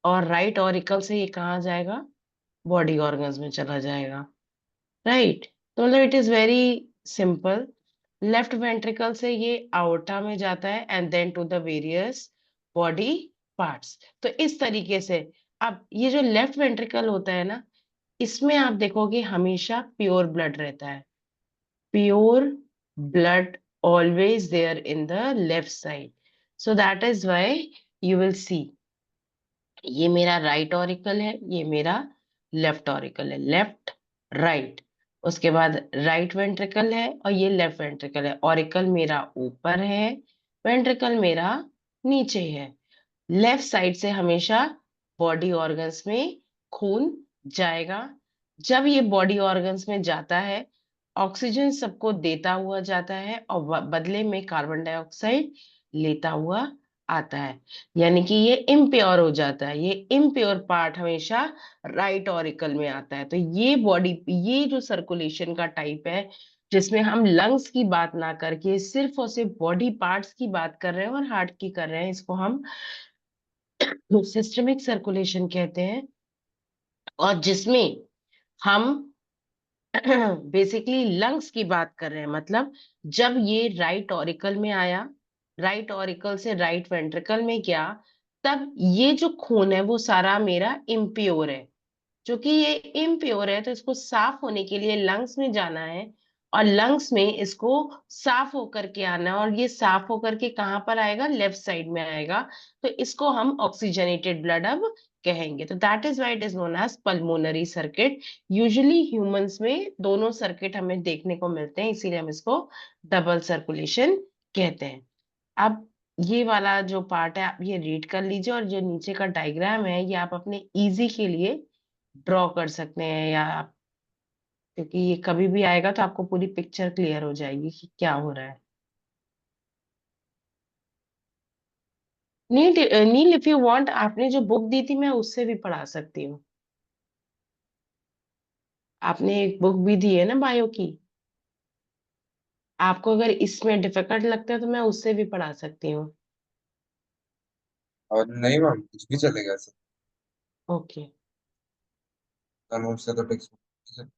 और राइट ऑरिकल से ये कहाँ जाएगा, बॉडी ऑर्गन्स में चला जाएगा। राइट, तो मतलब it is very simple. Left ventricle से ये आउटा में जाता है and then to the various body parts. तो इस तरीके से अब ये जो लेफ्ट वेंट्रिकल होता है ना, इसमें आप देखोगे हमेशा प्योर ब्लड रहता है, pure blood always there in the left side. So that is why you will see ये मेरा राइट ऑरिकल है, ये मेरा लेफ्ट ऑरिकल है, लेफ्ट राइट। उसके बाद राइट वेंट्रिकल है और ये लेफ्ट वेंट्रिकल है। ऑरिकल मेरा ऊपर है, वेंट्रिकल मेरा नीचे है। लेफ्ट साइड से हमेशा बॉडी ऑर्गन्स में खून जाएगा। जब ये बॉडी ऑर्गन्स में जाता है, ऑक्सीजन सबको देता हुआ जाता है और बदले में कार्बन डाइऑक्साइड लेता हुआ आता है, यानी कि ये इम्प्योर हो जाता है। ये इम्प्योर पार्ट हमेशा राइट ऑरिकल में आता है। तो ये बॉडी, ये जो सर्कुलेशन का टाइप है जिसमें हम लंग्स की बात ना करके सिर्फ और सिर्फ बॉडी पार्ट्स की बात कर रहे हैं और हार्ट की कर रहे हैं, इसको हम सिस्टमिक सर्कुलेशन कहते हैं। और जिसमें हम बेसिकली लंग्स की बात कर रहे हैं, मतलब जब ये राइट ऑरिकल में आया, राइट ऑरिकल से राइट वेंट्रिकल में गया, तब ये जो खून है वो सारा मेरा इम्प्योर है। क्योंकि ये इम्प्योर है तो इसको साफ होने के लिए लंग्स में जाना है, और लंग्स में इसको साफ होकर के आना है, और ये साफ होकर के कहाँ पर आएगा, लेफ्ट साइड में आएगा। तो इसको हम ऑक्सीजनेटेड ब्लड अब कहेंगे। तो that is why it is known as pulmonary circuit. Usually humans में दोनों सर्किट हमें देखने को मिलते हैं, इसीलिए हम इसको डबल सर्कुलेशन कहते हैं। अब ये वाला जो पार्ट है आप ये रीड कर लीजिए, और जो नीचे का डायग्राम है ये आप अपने इजी के लिए ड्रॉ कर सकते हैं, या आप, क्योंकि ये कभी भी आएगा तो आपको पूरी पिक्चर क्लियर हो जाएगी कि क्या हो रहा है। NEET, Neel, if you want, आपने जो बुक दी थी मैं उससे भी पढ़ा सकती हूँ। आपने एक बुक भी दी है ना बायो की, आपको अगर इसमें डिफिकल्ट लगता है तो मैं उससे भी पढ़ा सकती हूँ। और नहीं मैम, कुछ भी चलेगा सर। ओके। कानून से तो text book.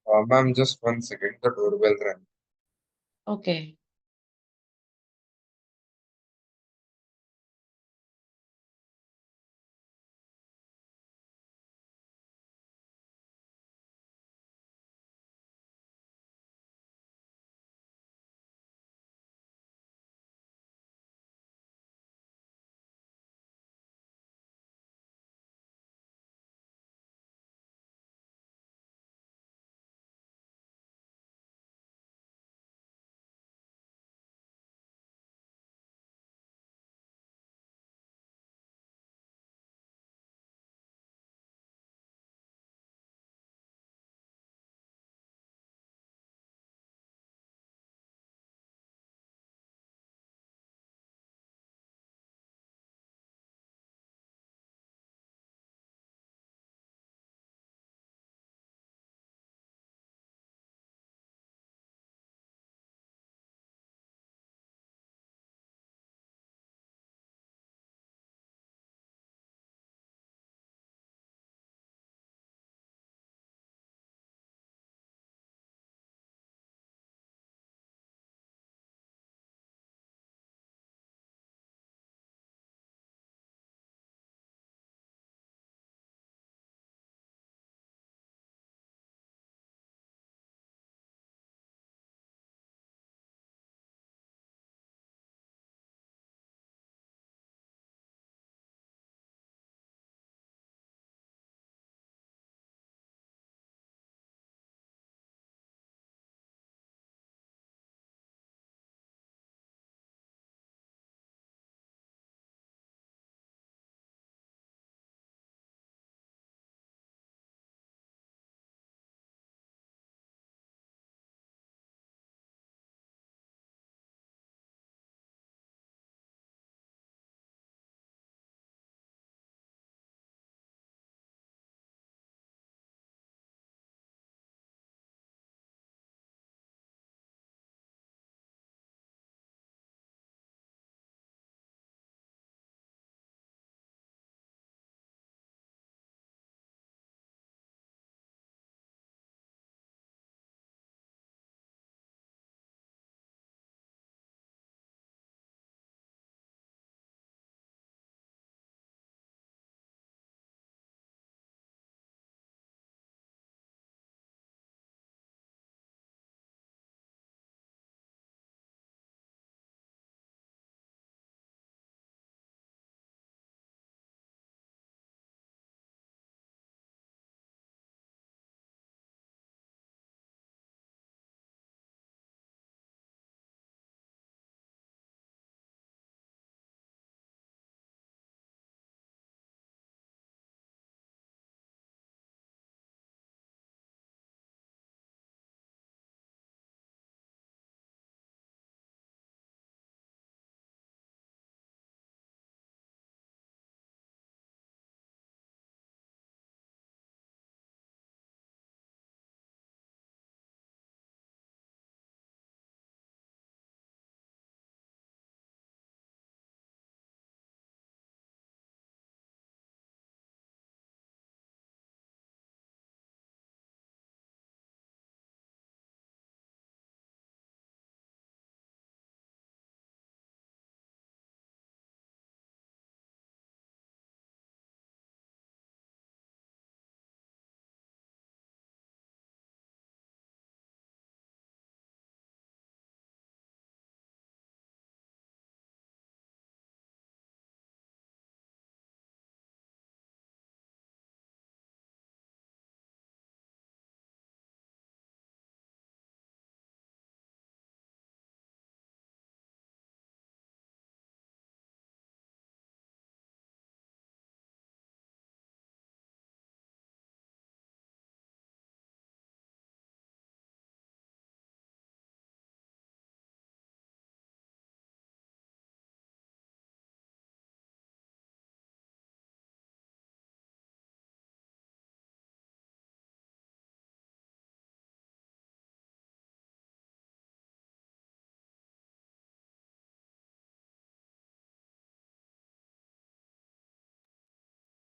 Ma'am, just 1 second. The doorbell rang. Okay.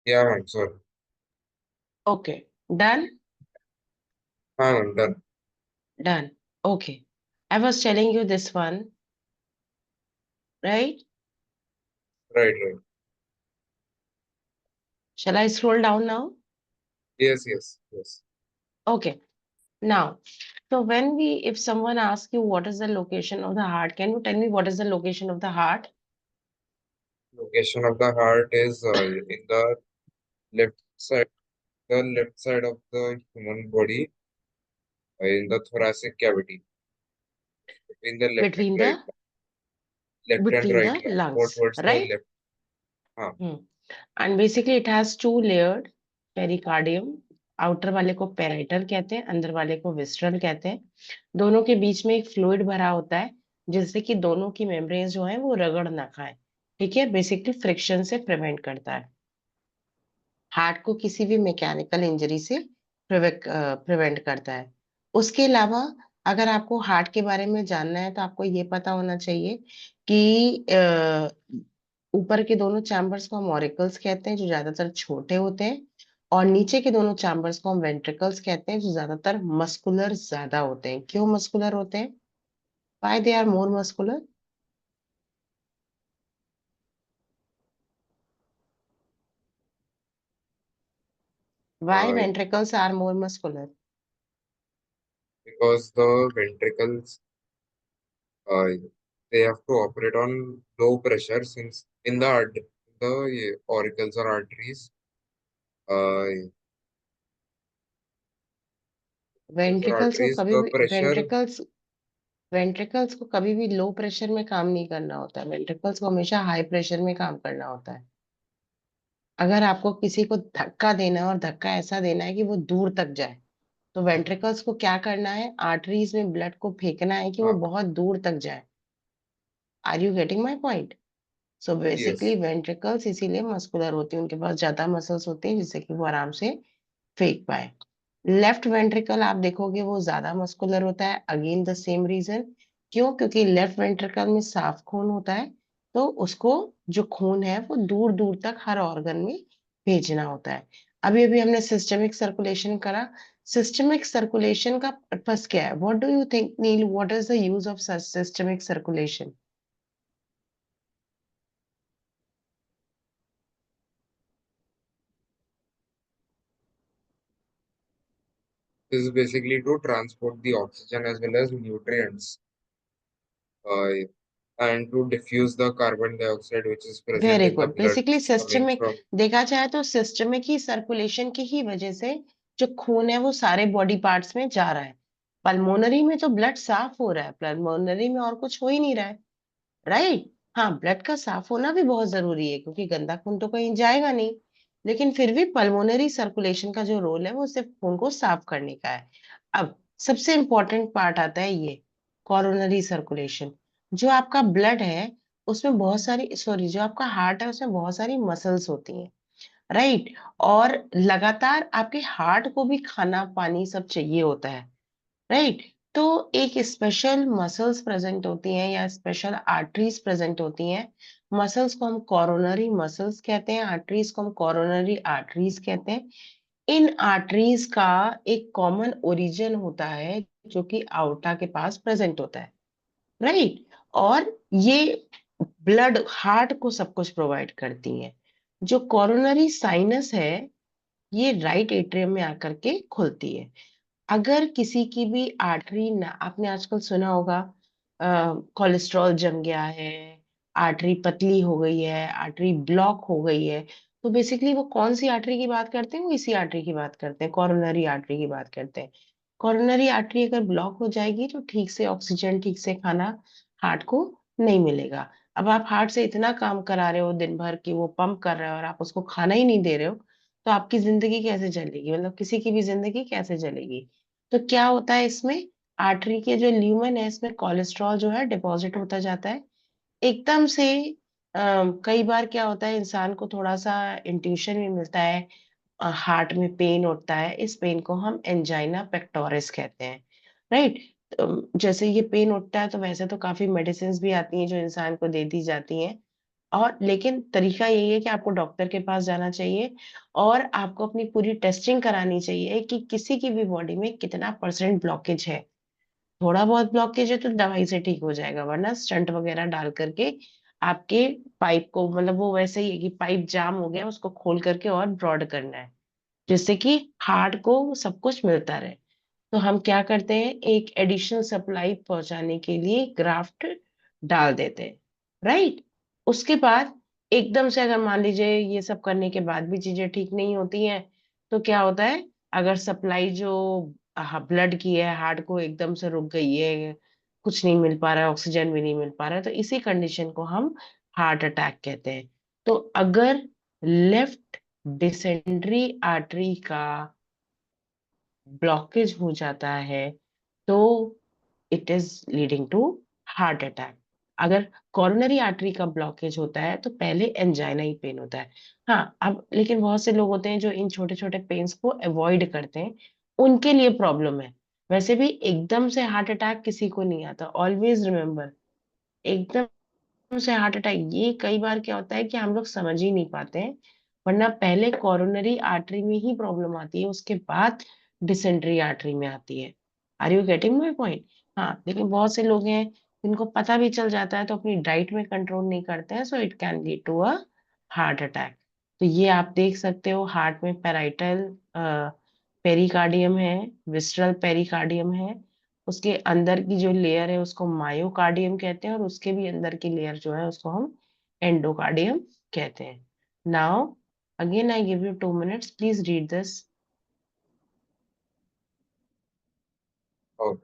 Yeah, ma'am. Sorry. Okay. Done? हाँ ma'am, done. Done. Okay. I was telling you this one, right? Right right. Shall I scroll down now? Yes yes yes. Okay. Now, so if someone asks you what is the location of the heart, can you tell me what is the location of the heart? Location of the heart is in the left side, the left side of the human body, in the thoracic cavity, between the Between the between right the lung, more lungs, towards the right? left. हाँ। Hmm. And basically it has two layered pericardium. Outer वाले को parietal कहते हैं, अंदर वाले को विस्ट्रल कहते हैं। दोनों के बीच में एक फ्लूइड भरा होता है, जिससे कि दोनों की मेम्ब्रेन जो है वो रगड़ ना खाए। ठीक है, बेसिकली फ्रिक्शन से प्रिवेंट करता है हार्ट को, किसी भी मैकेनिकल इंजरी से प्रिवेंट करता है। उसके अलावा अगर आपको हार्ट के बारे में जानना है तो आपको ये पता होना चाहिए कि ऊपर के दोनों चैम्बर्स को हम ऑरिकल्स कहते हैं, जो ज्यादातर छोटे होते हैं, और नीचे के दोनों चैम्बर्स को हम वेंट्रिकल्स कहते हैं, जो ज्यादातर मस्कुलर ज्यादा होते हैं। क्यों मस्कुलर होते हैं? Why they are more muscular? Why ventricles are more muscular? Because the ventricles, uh, they have to operate on low pressure, since in the auricles or arteries, uh, ventricles को कभी the भी pressure. Ventricles को कभी भी low pressure में काम नहीं करना होता है, वेंट्रिकल्स को हमेशा हाई प्रेशर में काम करना होता है। अगर आपको किसी को धक्का देना है और धक्का ऐसा देना है कि वो दूर तक जाए, तो वेंट्रिकल्स को क्या करना है? आर्टरीज में ब्लड को फेंकना है कि वो हाँ। बहुत दूर तक जाए। Are you getting my point? So basically Yes. Ventricles इसीलिए मस्कुलर होती है, उनके पास ज्यादा मसल्स होती हैं जिससे कि वो आराम से फेंक पाए। लेफ्ट वेंट्रिकल आप देखोगे वो ज्यादा मस्कुलर होता है, अगेन द सेम रीजन। क्यों? क्योंकि लेफ्ट वेंट्रिकल में साफ खून होता है, तो उसको जो खून है वो दूर दूर तक हर ऑर्गन में भेजना होता है। अभी अभी हमने सिस्टमिक सर्कुलेशन करा। सिस्टमिक सर्कुलेशन का पर्पस क्या है? What do you think Neel, what is the use of systemic circulation? This is basically to transport the oxygen as well as nutrients, uh, and to diffuse the carbon dioxide which is present very in the good. blood basically coming systemic, from. देखा जाए तो systemic ही circulation की ही वजह से जो खून है वो सारे बॉडी पार्ट्स में जा रहा है। पल्मोनरी में तो ब्लड साफ हो रहा है, पल्मोनरी में और कुछ हो ही नहीं रहा है, राइट? हाँ, ब्लड का साफ होना भी बहुत जरूरी है, क्योंकि गंदा खून तो कहीं जाएगा नहीं। लेकिन फिर भी पल्मोनरी सर्कुलेशन का जो रोल है वो सिर्फ खून को साफ करने का है। अब सबसे इंपॉर्टेंट पार्ट आता है ये कोरोनरी सर्कुलेशन। जो आपका ब्लड है उसमें बहुत सारी, सॉरी, जो आपका हार्ट है उसमें बहुत सारी मसल्स होती हैं, राइट? और लगातार आपके हार्ट को भी खाना पानी सब चाहिए होता है, राइट? तो एक स्पेशल मसल्स प्रेजेंट होती हैं या स्पेशल आर्टरीज प्रेजेंट होती हैं। मसल्स को हम कोरोनरी मसल्स कहते हैं, आर्टरीज को हम कोरोनरी आर्टरीज कहते हैं। इन आर्टरीज का एक कॉमन ओरिजिन होता है जो कि आउटा के पास प्रेजेंट होता है, राइट? और ये ब्लड हार्ट को सब कुछ प्रोवाइड करती है। जो कोरोनरी साइनस है ये राइट एट्रियम में आकर के खुलती है। अगर किसी की भी आर्टरी ना, आपने आजकल सुना होगा कोलेस्ट्रॉल जम गया है, आर्टरी पतली हो गई है, आर्टरी ब्लॉक हो गई है, तो बेसिकली वो कौन सी आर्टरी की बात करते हैं? वो इसी आर्टरी की बात करते हैं, कोरोनरी आर्टरी की बात करते हैं। कोरोनरी आर्टरी अगर ब्लॉक हो जाएगी तो ठीक से ऑक्सीजन, ठीक से खाना हार्ट को नहीं मिलेगा। अब आप हार्ट से इतना काम करा रहे हो दिन भर कि वो पंप कर रहा है और आप उसको खाना ही नहीं दे रहे हो, तो आपकी जिंदगी कैसे चलेगी? मतलब किसी की भी जिंदगी कैसे चलेगी? तो क्या होता है इसमें? आर्टरी के जो ल्यूमेन है इसमें कोलेस्ट्रॉल जो है डिपॉजिट होता जाता है एकदम से। कई बार क्या होता है, इंसान को थोड़ा सा इंट्यूशन भी मिलता है, हार्ट में पेन होता है, इस पेन को हम एंजाइना पेक्टोरिस कहते हैं, राइट? जैसे ये पेन उठता है तो वैसे तो काफी मेडिसिन भी आती हैं जो इंसान को दे दी जाती हैं, और लेकिन तरीका यही है कि आपको डॉक्टर के पास जाना चाहिए और आपको अपनी पूरी टेस्टिंग करानी चाहिए कि किसी की भी बॉडी में कितना परसेंट ब्लॉकेज है। थोड़ा बहुत ब्लॉकेज है तो दवाई से ठीक हो जाएगा, वरना स्टंट वगैरह डाल करके आपके पाइप को, मतलब वो वैसे ही है कि पाइप जाम हो गया, उसको खोल करके और ब्रॉड करना है, जिससे कि हार्ट को सब कुछ मिलता रहे। तो हम क्या करते हैं, एक एडिशनल सप्लाई पहुंचाने के लिए ग्राफ्ट डाल देते हैं, राइट। उसके बाद एकदम से अगर मान लीजिए ये सब करने के बाद भी चीजें ठीक नहीं होती हैं, तो क्या होता है, अगर सप्लाई जो ब्लड की है हार्ट को एकदम से रुक गई है, कुछ नहीं मिल पा रहा है, ऑक्सीजन भी नहीं मिल पा रहा है, तो इसी कंडीशन को हम हार्ट अटैक कहते हैं। तो अगर लेफ्ट डिसेंट्री आर्टरी का ब्लॉकेज हो जाता है तो it is leading to heart attack. अगर कॉरोनरी आर्टरी का ब्लॉकेज होता है तो पहले एंजाइना ही पेन होता है। हाँ, अब लेकिन बहुत से लोग होते हैं जो इन छोटे छोटे पेन्स को अवॉइड करते हैं, उनके लिए प्रॉब्लम है। वैसे भी एकदम से हार्ट अटैक किसी को नहीं आता, ऑलवेज रिमेम्बर। एकदम से हार्ट अटैक ये कई बार क्या होता है कि हम लोग समझ ही नहीं पाते हैं, वरना पहले कॉरोनरी आर्टरी में ही प्रॉब्लम आती है, उसके बाद डिसेंट्री आर्टरी में आती है। Are you getting my point? हाँ, लेकिन बहुत से लोग हैं जिनको पता भी चल जाता है तो अपनी डाइट में कंट्रोल नहीं करते हैं, so it can lead to a heart attack. तो ये आप देख सकते हो, हार्ट में पेराइटल पेरिकार्डियम है, विस्ट्रल पेरिकार्डियम है, उसके अंदर की जो लेयर है उसको मायोकार्डियम कहते हैं, और उसके भी अंदर की लेयर जो है उसको हम एंडोकार्डियम कहते हैं। Now again I give you 2 minutes, please read this. और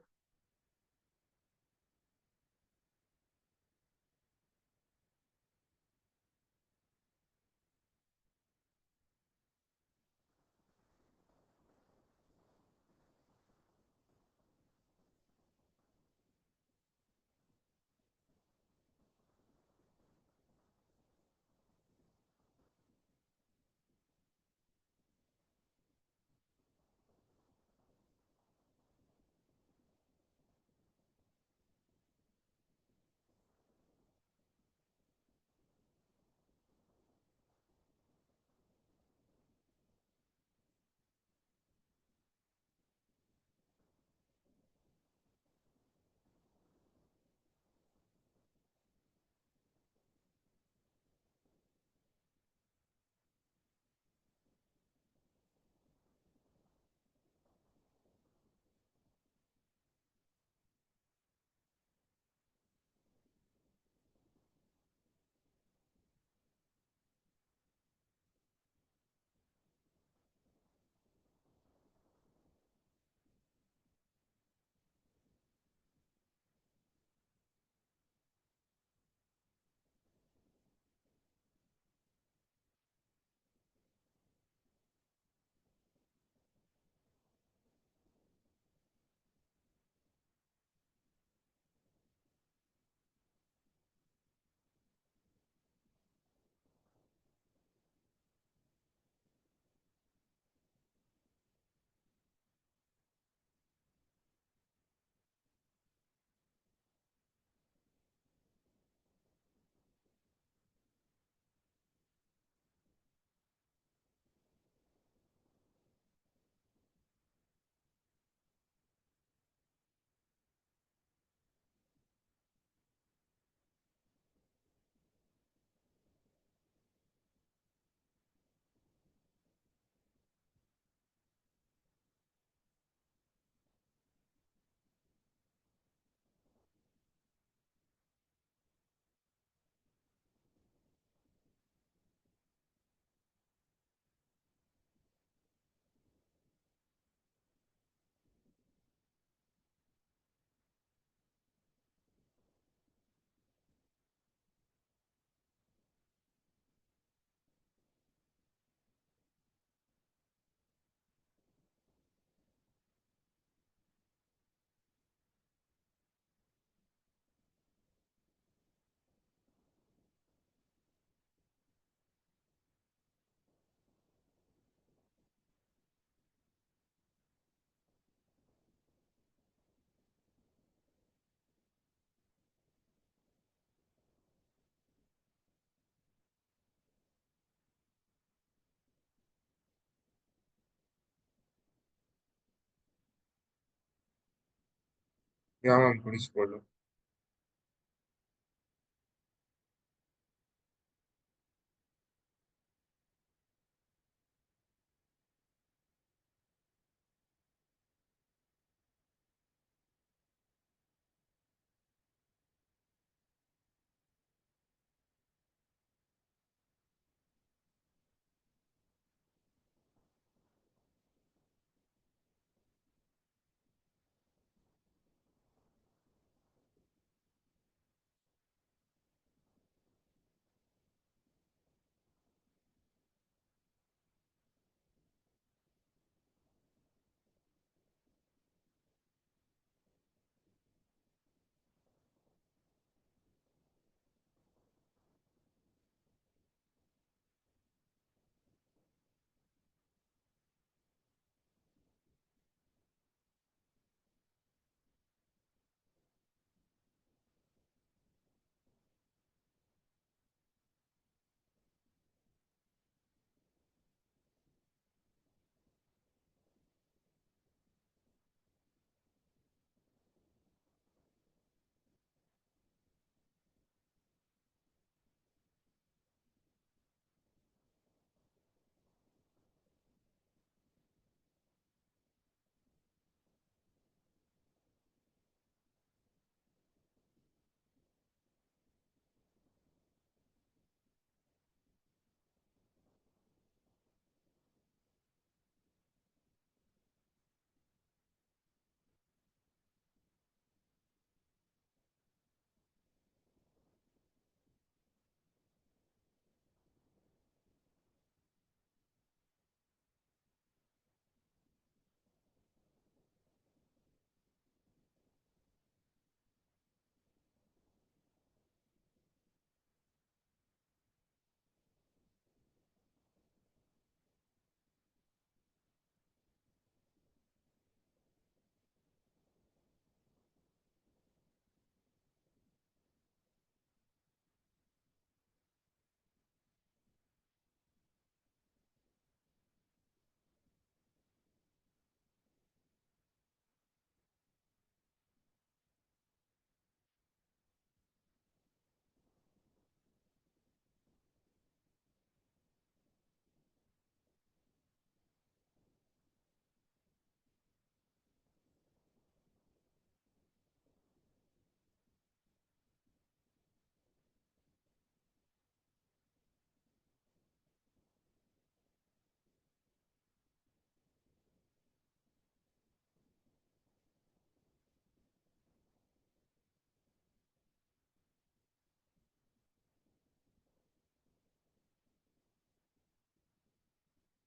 या मैम प्लीज बोलो।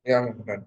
या ma'am done.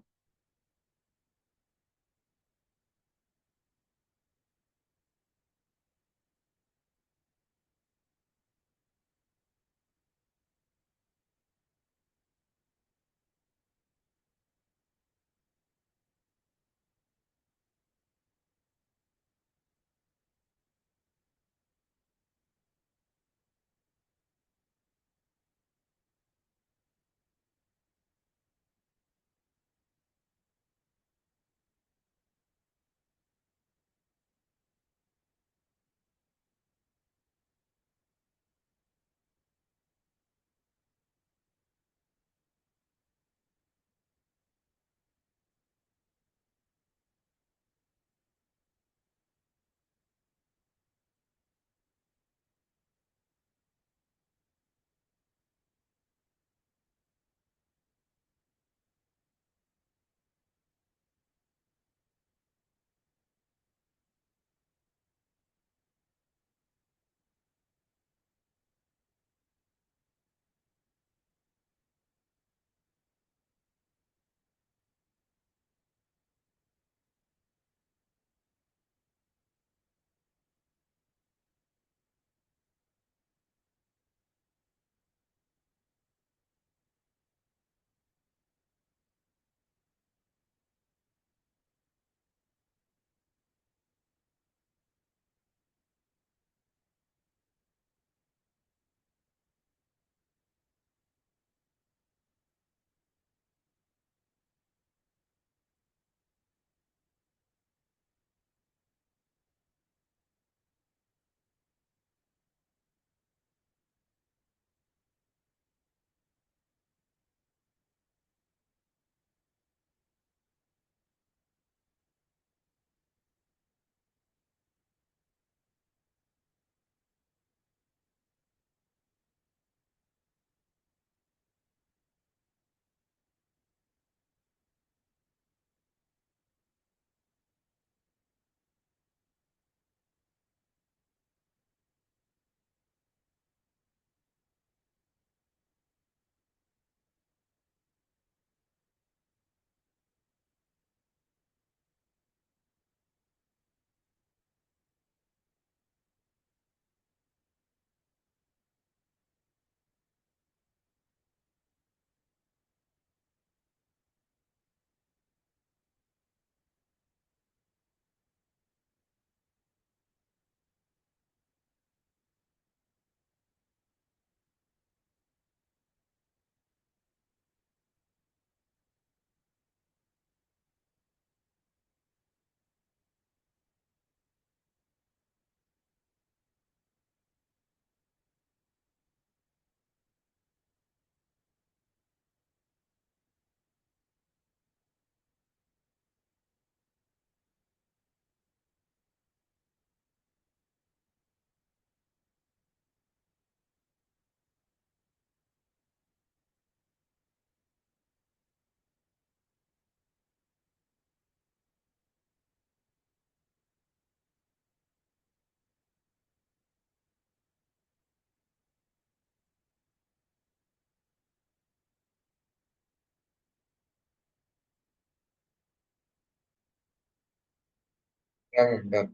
I'm done.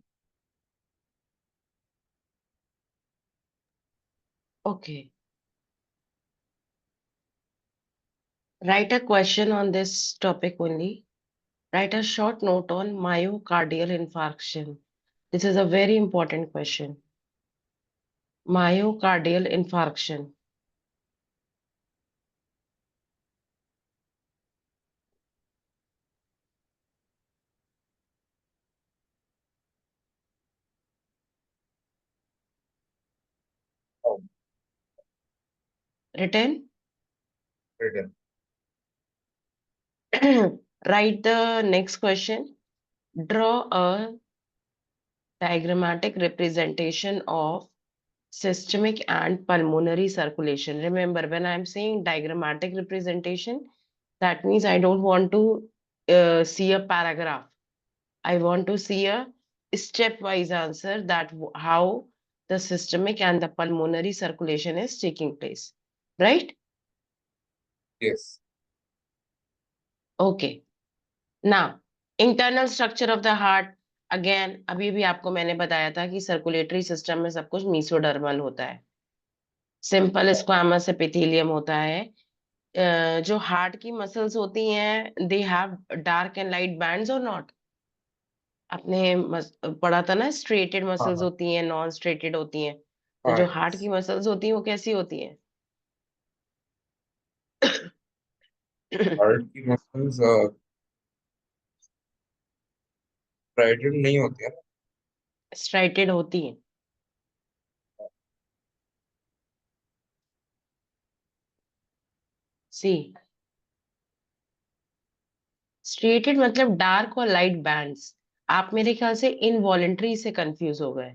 Okay. Write a question on this topic only. Write a short note on myocardial infarction. This is a very important question. Myocardial infarction. Oh, Written? written. Write the next question. Draw a diagrammatic representation of systemic and pulmonary circulation. Remember, when I'm saying diagrammatic representation, that means I don't want to see a paragraph. I want to see a stepwise answer that how the systemic and the pulmonary circulation is taking place. Right? Yes. Okay. Now, internal structure of the heart. Again अभी भी आपको मैंने बताया था कि circulatory system में सब कुछ मीसोडर्मल होता है, सिंपल स्क्वामस एपिथेलियम होता है। जो हार्ट की मसल्स होती हैं, they have dark and light bands और नॉट। आपने पढ़ा था ना, स्ट्रेटेड हाँ मसल्स हाँ होती हैं, नॉन स्ट्रेटेड होती हैं। तो हाँ, जो हार्ट yes. की मसल्स होती हैं वो कैसी होती हैं? हार्ट की मसल्स स्ट्राइटेड नहीं होती है ना। स्ट्राइटेड होती हैं। सी, स्ट्रेटेड मतलब डार्क और लाइट बैंड्स। आप मेरे ख्याल से इनवॉलेंट्री से कंफ्यूज हो गए।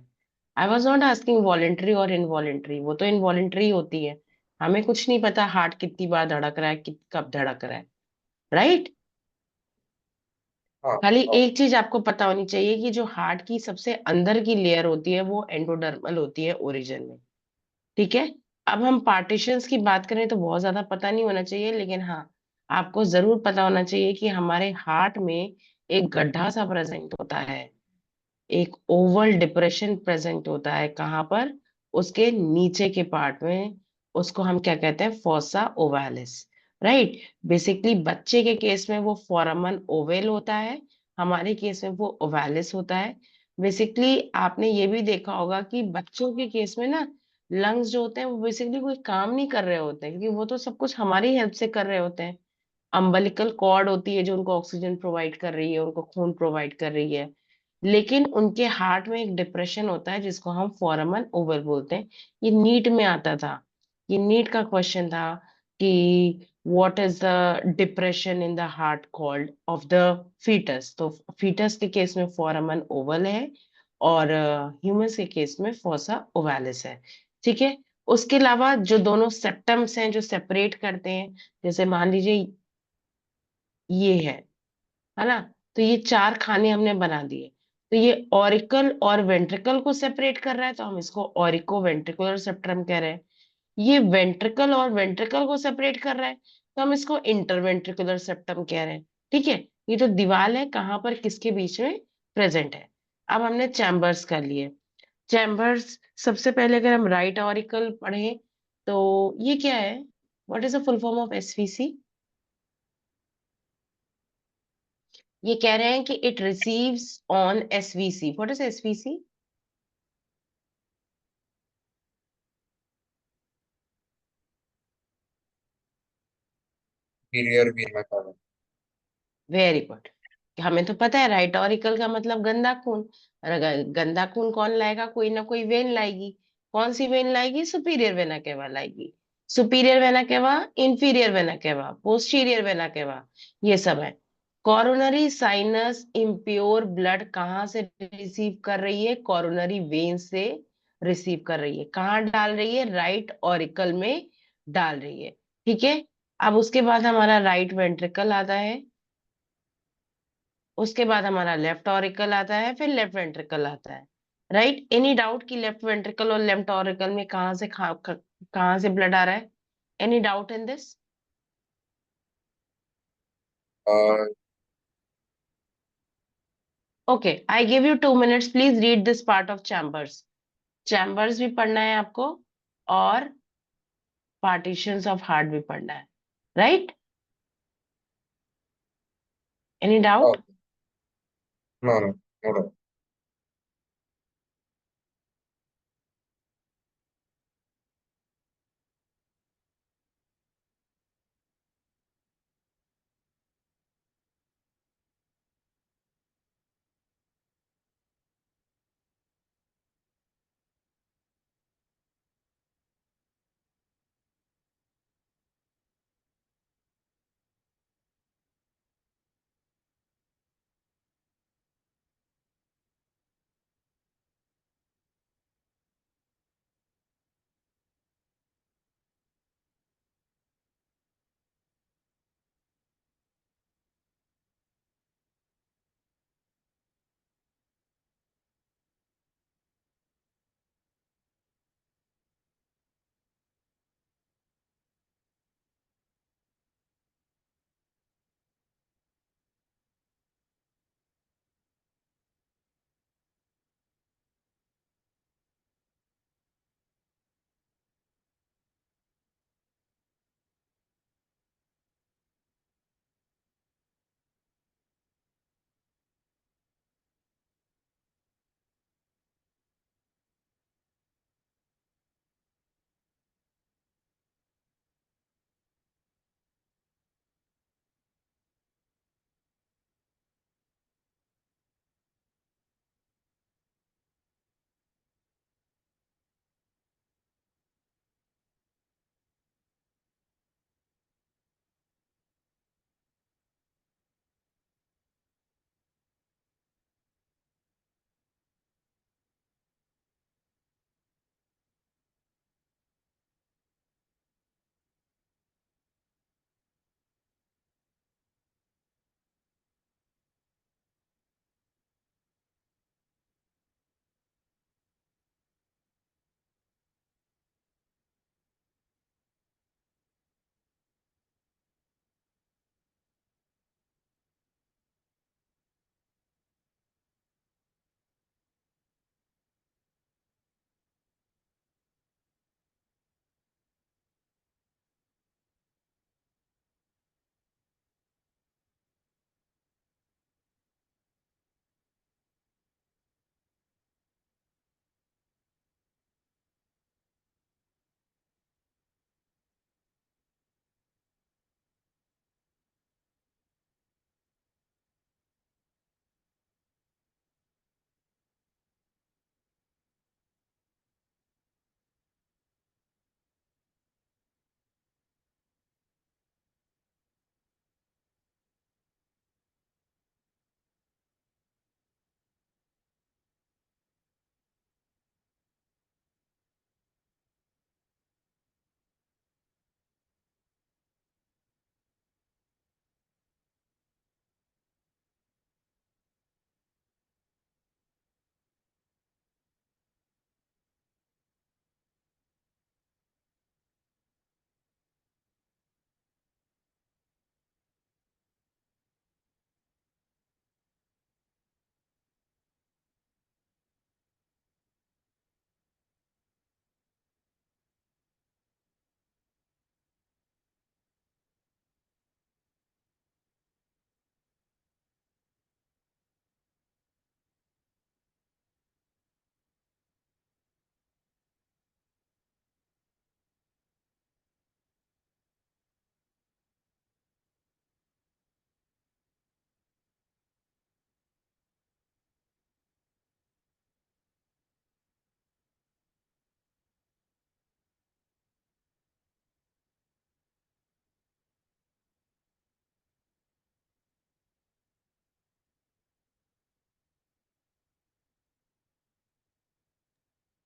I was not asking voluntary और इनवॉलेंट्री, वो तो इनवॉलेंट्री होती है। हमें कुछ नहीं पता हार्ट कितनी बार धड़क रहा है, कब धड़क रहा है। राइट? हाँ खाली हाँ। एक चीज आपको पता होनी चाहिए कि जो हार्ट की सबसे अंदर की लेयर होती है वो एंडोडर्मल होती है ओरिजिन में। ठीक है। अब हम पार्टीशंस की बात करें तो बहुत ज्यादा पता नहीं होना चाहिए, लेकिन हाँ, आपको जरूर पता होना चाहिए कि हमारे हार्ट में एक गड्ढा सा प्रेजेंट होता है, एक ओवल डिप्रेशन प्रेजेंट होता है। कहाँ पर? उसके नीचे के पार्ट में। उसको हम क्या कहते हैं? फोसा ओवालिस। राइट? बेसिकली बच्चे के केस में वो फोरामन ओवेल होता है, हमारे केस में वो ओवालिस होता है। बेसिकली आपने ये भी देखा होगा कि बच्चों के केस में ना, लंग्स जो होते हैं वो बेसिकली कोई काम नहीं कर रहे होते हैं, क्योंकि वो तो सब कुछ हमारी हेल्प से कर रहे होते हैं। अम्बलिकल कॉर्ड होती है जो उनको ऑक्सीजन प्रोवाइड कर रही है, उनको खून प्रोवाइड कर रही है। लेकिन उनके हार्ट में एक डिप्रेशन होता है जिसको हम फोरामन ओवल बोलते हैं। ये नीट में आता था, ये नीट का क्वेश्चन था कि what is the depression in the heart called of the foetus. तो फीटस के केस में फोरामन ओवल है, और ह्यूमंस के केस में फोसा ओवालिस है। ठीक है। उसके अलावा जो दोनों सेप्टम्स हैं जो सेपरेट करते हैं, जैसे मान लीजिए ये है ना? तो ये चार खाने हमने बना दिए। तो ये ऑरिकल और वेंट्रिकल को सेपरेट कर रहा है, तो हम इसको ऑरिको वेंट्रिकुलर सेप्ट्रम कह रहे हैं। ये वेंट्रिकल और वेंट्रिकल को सेपरेट कर रहा है, तो हम इसको इंटरवेंट्रिकुलर सेप्टम कह रहे हैं। ठीक है। ये जो दीवार है कहाँ पर किसके बीच में प्रेजेंट है। अब हमने चैम्बर्स कर लिए। चैम्बर्स, सबसे पहले अगर हम राइट ऑरिकल पढ़ें तो ये क्या है? What is the full form of SVC? ये कह रहे हैं कि it receives on SVC. What is SVC? Superior Veena column. Very good. हमें तो पता है राइट ऑरिकल का मतलब गंदा खून। और अगर गंदा खून कौन लाएगा? कोई ना कोई वेन लाएगी। कौन सी वेन लाएगी? सुपीरियर वेना केवा लाएगी। Superior vena cava, inferior vena cava, posterior vena cava, ये सब है। कोरोनरी साइनस इम्प्योर ब्लड कहाँ से रिसीव कर रही है? कोरोनरी वेन से रिसीव कर रही है। कहाँ डाल रही है? राइट ऑरिकल में डाल रही है। ठीक है। अब उसके बाद हमारा राइट वेंट्रिकल आता है, उसके बाद हमारा लेफ्ट ऑरिकल आता है, फिर लेफ्ट वेंट्रिकल आता है। राइट? एनी डाउट कि लेफ्ट वेंट्रिकल और लेफ्ट ऑरिकल में कहाँ से ब्लड आ रहा है? Any doubt in this? Okay, I give you 2 minutes, please read this part of chambers. Chambers भी पढ़ना है आपको, और पार्टीशंस ऑफ हार्ट भी पढ़ना है, right? Any doubt? Oh, no, no, no, no.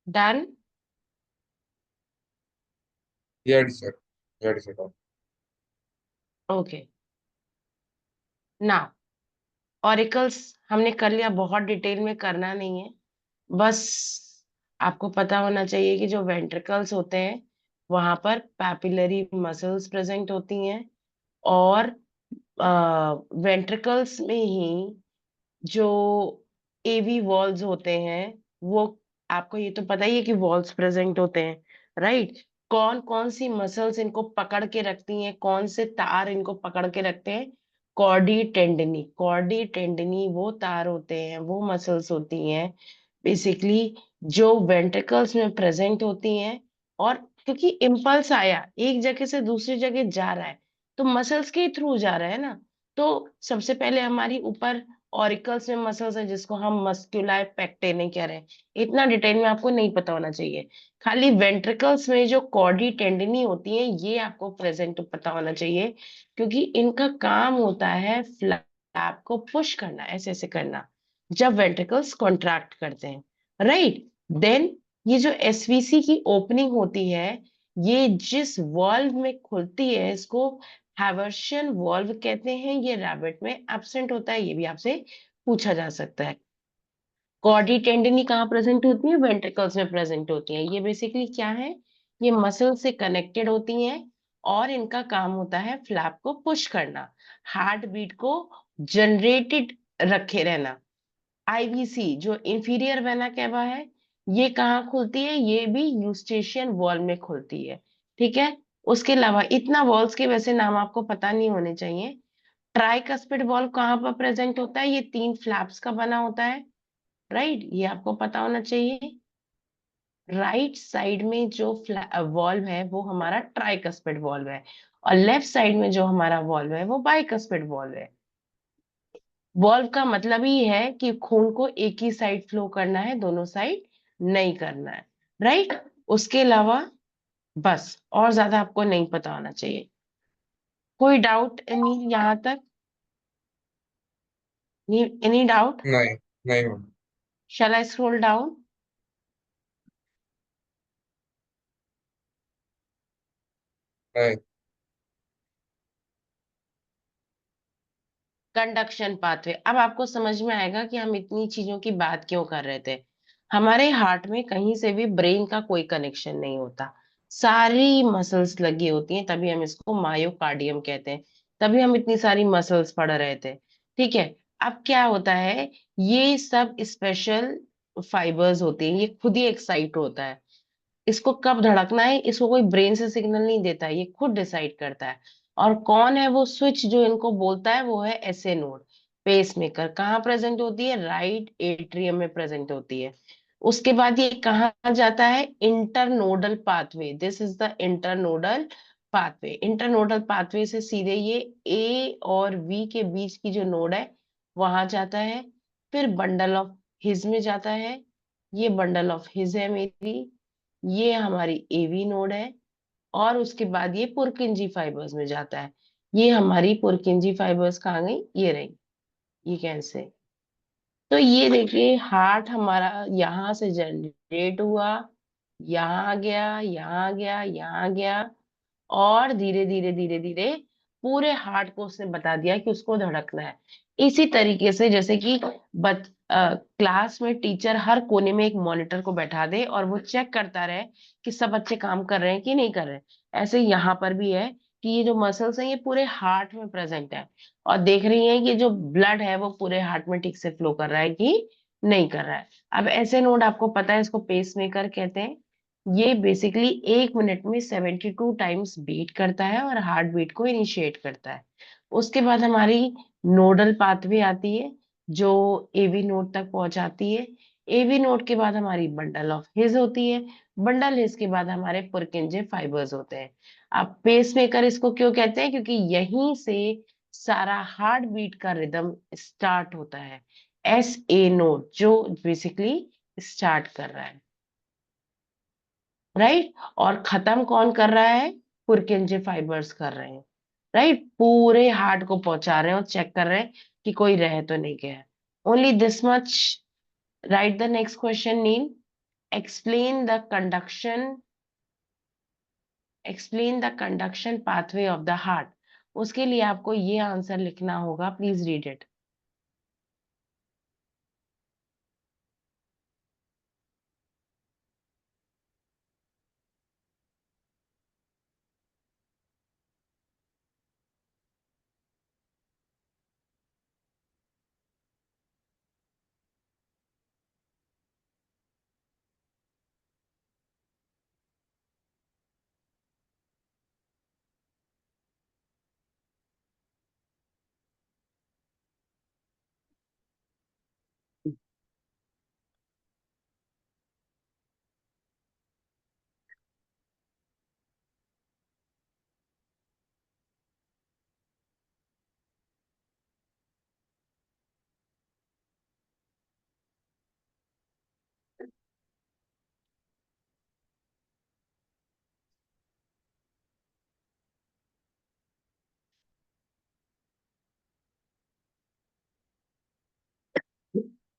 Done? Yeah, sir. Yeah, sir. Okay, now auricles हमने कर लिया, बहुत डिटेल में करना नहीं है, बस आपको पता होना चाहिए कि जो वेंट्रिकल्स होते हैं वहां पर पैपिलरी मसल्स प्रेजेंट होती हैं, और वेंट्रिकल्स में ही जो एवी वॉल्स होते हैं, वो आपको ये तो पता ही है कि वॉल्स प्रेजेंट होते हैं, राइट। कौन कौन सी मसल्स इनको पकड़ के रखती हैं, कौन से तार इनको पकड़ के रखते हैं? कॉर्डी टेंडनी, कॉर्डी टेंडनी वो तार होते हैं, वो मसल्स होती हैं बेसिकली, जो वेंट्रिकल्स में प्रेजेंट होती हैं। और क्योंकि इम्पल्स आया एक जगह से दूसरी जगह जा रहा है, तो मसल्स के थ्रू जा रहा है ना। तो सबसे पहले हमारी ऊपर ऑरिकल्स में मसल्स है, जिसको हम मस्क्यूलाe पेक्टेने कह रहे हैं। इतना डिटेल में आपको नहीं पता होना चाहिए। खाली वेंट्रिकल्स में जो कॉर्डी टेंडिनी होती है, ये आपको प्रेजेंट पता होना चाहिए, क्योंकि इनका काम होता है फ्लैप को पुश करना, ऐसे ऐसे करना, जब वेंट्रिकल्स कॉन्ट्रैक्ट करते हैं, राइट। देन ये जो एसवीसी की ओपनिंग होती है, ये जिस वॉल्व में खुलती है, इसको हैवर्शियन वॉल्व कहते हैं। ये रैबिट में एब्सेंट होता है, ये भी आपसे पूछा जा सकता है। कॉर्डी टेंडनी कहाँ प्रेजेंट होती है? वेंट्रिकल्स में प्रेजेंट होती है। ये बेसिकली क्या है? ये मसल से कनेक्टेड होती हैं, और इनका काम होता है फ्लैप को पुश करना, हार्ट बीट को जनरेटेड रखे रहना। आईवीसी जो इंफीरियर वेना कैवा है, ये कहाँ खुलती है? ये भी यूस्टेशियन वॉल में खुलती है, ठीक है। उसके अलावा इतना वॉल्स के वैसे नाम आपको पता नहीं होने चाहिए। ट्राइकस्पिड वॉल्व कहाँ पर प्रेजेंट होता है? ये 3 फ्लैप्स का बना होता है, राइट, ये आपको पता होना चाहिए। राइट साइड में जो वॉल्व है वो हमारा ट्राइकस्पिड वॉल्व है, और लेफ्ट साइड में जो हमारा वॉल्व है वो बाइकस्पिड वॉल्व है। वॉल्व का मतलब ही है कि खून को एक ही साइड फ्लो करना है, दोनों साइड नहीं करना है, राइट। उसके अलावा बस, और ज्यादा आपको नहीं पता होना चाहिए। कोई डाउट एनी यहाँ तक? Any doubt? नहीं, नहीं मैम। शैल आई स्क्रॉल डाउन? नहीं। कंडक्शन पाथवे, अब आपको समझ में आएगा कि हम इतनी चीजों की बात क्यों कर रहे थे। हमारे हार्ट में कहीं से भी ब्रेन का कोई कनेक्शन नहीं होता, सारी मसल्स लगी होती हैं, तभी हम इसको मायोकार्डियम कहते हैं, तभी हम इतनी सारी मसल्स पढ़ रहे थे, ठीक है। अब क्या होता है, ये सब स्पेशल फाइबर्स होते हैं, ये खुद ही एक्साइट होता है। इसको कब धड़कना है, इसको कोई ब्रेन से सिग्नल नहीं देता है, ये खुद डिसाइड करता है। और कौन है वो स्विच जो इनको बोलता है? वो है एसए नोड। पेस मेकर कहाँ प्रेजेंट होती है? राइट एट्रियम में प्रेजेंट होती है। उसके बाद ये कहाँ जाता है? Internodal pathway, this is the internodal pathway. Internodal pathway से सीधे ये ए और वी के बीच की जो नोड है वहां जाता है, फिर बंडल ऑफ हिज में जाता है। ये बंडल ऑफ हिज है मेरी, ये हमारी एवी नोड है, और उसके बाद ये पुरकिंजी फाइबर्स में जाता है। ये हमारी पुरकिंजी फाइबर्स कहाँ गई? ये रही, ये कैसे। तो ये देखिए, हार्ट हमारा यहाँ से जनरेट हुआ, यहाँ गया, यहाँ गया, यहाँ गया, और धीरे धीरे धीरे धीरे पूरे हार्ट को उसने बता दिया कि उसको धड़कना है। इसी तरीके से जैसे कि क्लास में टीचर हर कोने में एक मॉनिटर को बैठा दे और वो चेक करता रहे कि सब बच्चे काम कर रहे हैं कि नहीं कर रहे हैं, ऐसे यहाँ पर भी है कि ये जो मसल्स हैं ये पूरे हार्ट में प्रेजेंट है, और देख रही हैं कि जो ब्लड है वो पूरे हार्ट में ठीक से फ्लो कर रहा है कि नहीं कर रहा है। अब ऐसे नोड आपको पता है, इसको पेस मेकर कहते हैं। ये बेसिकली 1 मिनट में 72 टाइम्स बीट करता है और हार्ट बीट को इनिशिएट करता है। उसके बाद हमारी नोडल पाथवे आती है, जो एवी नोड तक पहुंचाती है। एवी नोड के बाद हमारी बंडल ऑफ हिज होती है, बंडल हिज के बाद हमारे पुरकिंजे फाइबर्स होते हैं। अब पेस मेकर इसको क्यों कहते हैं? क्योंकि यहीं से सारा हार्ट बीट का रिदम स्टार्ट होता है। एस ए नोड जो बेसिकली स्टार्ट कर रहा है, राइट। और खत्म कौन कर रहा है? पुरकिंजे फाइबर्स कर रहे हैं, राइट। पूरे हार्ट को पहुंचा रहे हैं और चेक कर रहे हैं कि कोई रह तो नहीं गया। Only this much. Right the next question, Neel. Explain the conduction, explain the conduction pathway of the heart. उसके लिए आपको ये आंसर लिखना होगा, please read it.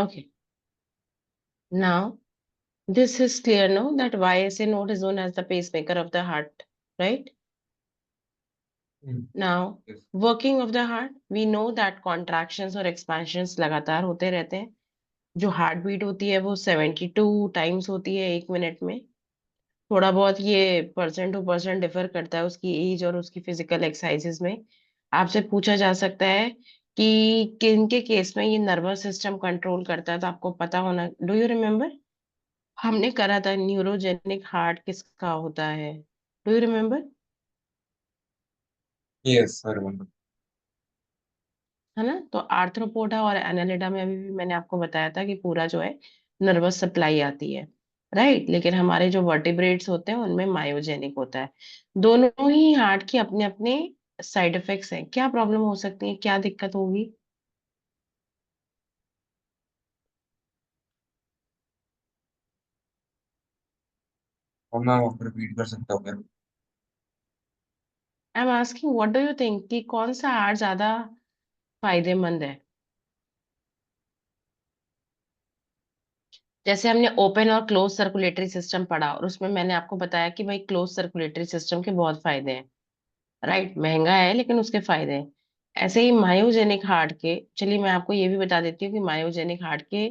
Okay. Now, this is clear now that YSA node is known as the pacemaker of the heart, right? Now, Yes. working of the heart, we know that contractions और expansions लगातार होते रहते हैं. जो heart beat होती है वो 72 times होती है 1 मिनट में. थोड़ा बहुत ये परसेंट टू परसेंट डिफर करता है उसकी एज और उसकी फिजिकल एक्सरसाइजेस में. आपसे पूछा जा सकता है कि किन के केस में ये नर्वस सिस्टम कंट्रोल करता है, तो आपको पता होना. डू यू रिमेम्बर हमने करा था न्यूरोजेनिक हार्ट किसका होता है? Do you remember? Yes I remember. है ना? तो आर्थ्रोपोडा और एनालिडा में अभी भी मैंने आपको बताया था कि पूरा जो है नर्वस सप्लाई आती है, राइट. लेकिन हमारे जो वर्टिब्रेट्स होते हैं उनमें मायोजेनिक होता है. दोनों ही हार्ट की अपने अपने साइड इफेक्ट्स हैं. क्या प्रॉब्लम हो सकती है, क्या दिक्कत होगी? और मैं वहाँ पर रिपीट कर सकता हूँ क्या? I am asking what do you think कि कौन सा हार्ट ज्यादा फायदेमंद है? जैसे हमने ओपन और क्लोज सर्कुलेटरी सिस्टम पढ़ा और उसमें मैंने आपको बताया कि भाई क्लोज सर्कुलेटरी सिस्टम के बहुत फायदे हैं, राइट. महंगा है लेकिन उसके फायदे हैं. ऐसे ही मायोजेनिक हार्ट के, चलिए मैं आपको ये भी बता देती हूँ कि मायोजेनिक हार्ट के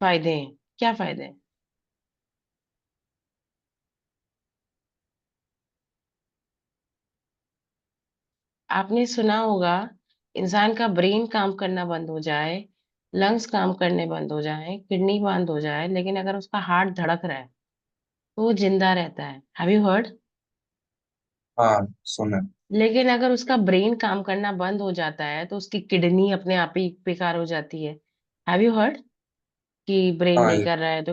फायदे हैं. क्या फायदे हैं? आपने सुना होगा इंसान का ब्रेन काम करना बंद हो जाए, लंग्स काम करने बंद हो जाए, किडनी बंद हो जाए, लेकिन अगर उसका हार्ट धड़क रहा है तो वो जिंदा रहता है. Have you heard? हाँ सुना है। लेकिन अगर उसका ब्रेन काम करना बंद हो जाता है तो उसकी किडनी अपने आप ही बेकार हो जाती है. हैव यू हर्ड कि ब्रेन हाँ नहीं ये कर रहा है तो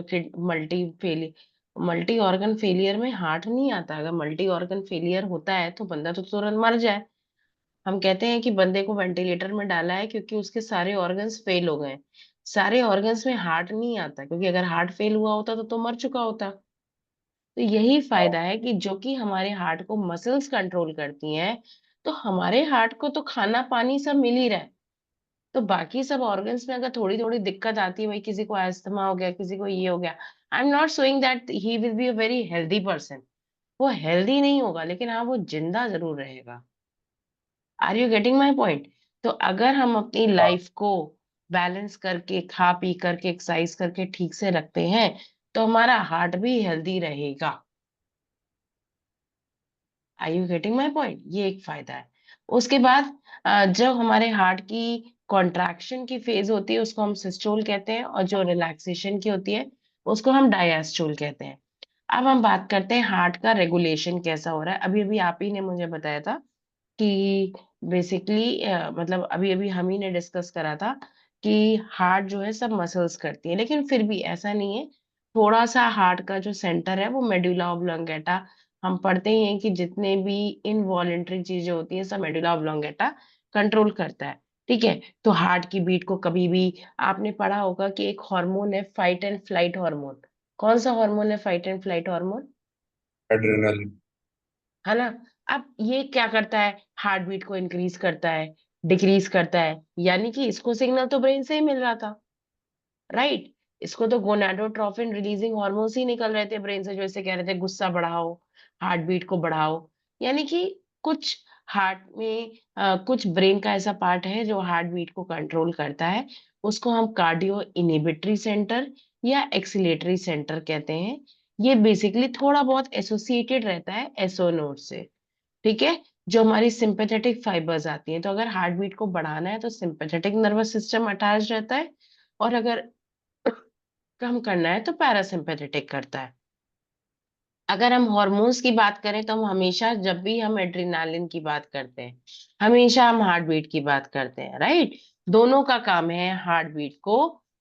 मल्टी ऑर्गन फेलियर में हार्ट नहीं आता. अगर मल्टी ऑर्गन फेलियर होता है तो बंदा तो तुरंत मर जाए. हम कहते हैं कि बंदे को वेंटिलेटर में डाला है क्योंकि उसके सारे ऑर्गन्स फेल हो गए. सारे ऑर्गन्स में हार्ट नहीं आता क्योंकि अगर हार्ट फेल हुआ होता तो मर चुका होता. तो यही फायदा है कि जो कि हमारे हार्ट को मसल्स कंट्रोल करती हैं, तो हमारे हार्ट को तो खाना पानी सब मिल ही रहा है. तो बाकी सब ऑर्गन्स में अगर थोड़ी थोड़ी दिक्कत आती है, भाई किसी को अस्थमा हो गया, किसी को ये हो गया, I am not saying that he will be a very healthy person. वो हेल्दी नहीं होगा लेकिन हाँ वो जिंदा जरूर रहेगा. Are you getting my point? तो अगर हम अपनी हाँ। लाइफ को बैलेंस करके खा पी करके एक्सरसाइज करके ठीक से रखते हैं तो हमारा हार्ट भी हेल्दी रहेगा. आई यू गेटिंग माई पॉइंट? ये एक फायदा है. उसके बाद जब हमारे हार्ट की कॉन्ट्रैक्शन की फेज होती है उसको हम सिस्टोल कहते हैं, और जो रिलैक्सेशन की होती है उसको हम डायस्टोल कहते हैं. अब हम बात करते हैं हार्ट का रेगुलेशन कैसा हो रहा है. अभी अभी आप ही ने मुझे बताया था कि बेसिकली मतलब अभी अभी हम ही ने डिस्कस करा था कि हार्ट जो है सब मसल्स करती है, लेकिन फिर भी ऐसा नहीं है. थोड़ा सा हार्ट का जो सेंटर है वो मेडुला ऑब्लोंगेटा, हम पढ़ते ही हैं कि जितने भी इनवॉलेंट्री चीजें होती हैं सब मेडुला ऑब्लोंगेटा कंट्रोल करता है. ठीक है. तो हार्ट की बीट को कभी भी, आपने पढ़ा होगा कि एक हार्मोन है फाइट एंड फ्लाइट हार्मोन. कौन सा हार्मोन है fight and flight hormone? Adrenaline. है ना? अब ये क्या करता है? हार्ट बीट को इंक्रीज करता है, डिक्रीज करता है, यानी कि इसको सिग्नल तो ब्रेन से ही मिल रहा था, राइट. इसको तो गोनाडोट्रोपिन रिलीजिंग हॉर्मोन्स ही निकल रहे थे ब्रेन से, जो इसे कह रहे थे गुस्सा बढ़ाओ, हार्ट बीट को बढ़ाओ. यानी कि कुछ हार्ट में कुछ ब्रेन का ऐसा पार्ट है जो हार्ट बीट को कंट्रोल करता है. उसको हम कार्डियो इनिबिटरी सेंटर या एक्सिलेटरी सेंटर कहते हैं. ये बेसिकली थोड़ा बहुत एसोसिएटेड रहता है एसओ नोड से. ठीक है. जो हमारी सिंपैथेटिक फाइबर्स आती हैं, तो अगर हार्ट बीट को बढ़ाना है तो सिंपैथेटिक नर्वस सिस्टम अटैच रहता है, और अगर कम करना है तो पैरासिम्पेथेटिक करता है. अगर हम हॉर्मोन्स की बात करें तो हम हमेशा जब भी हम एड्रेनालिन की बात करते हैं हमेशा हम हार्ट बीट की बात करते हैं, राइट. दोनों का काम है हार्ट बीट को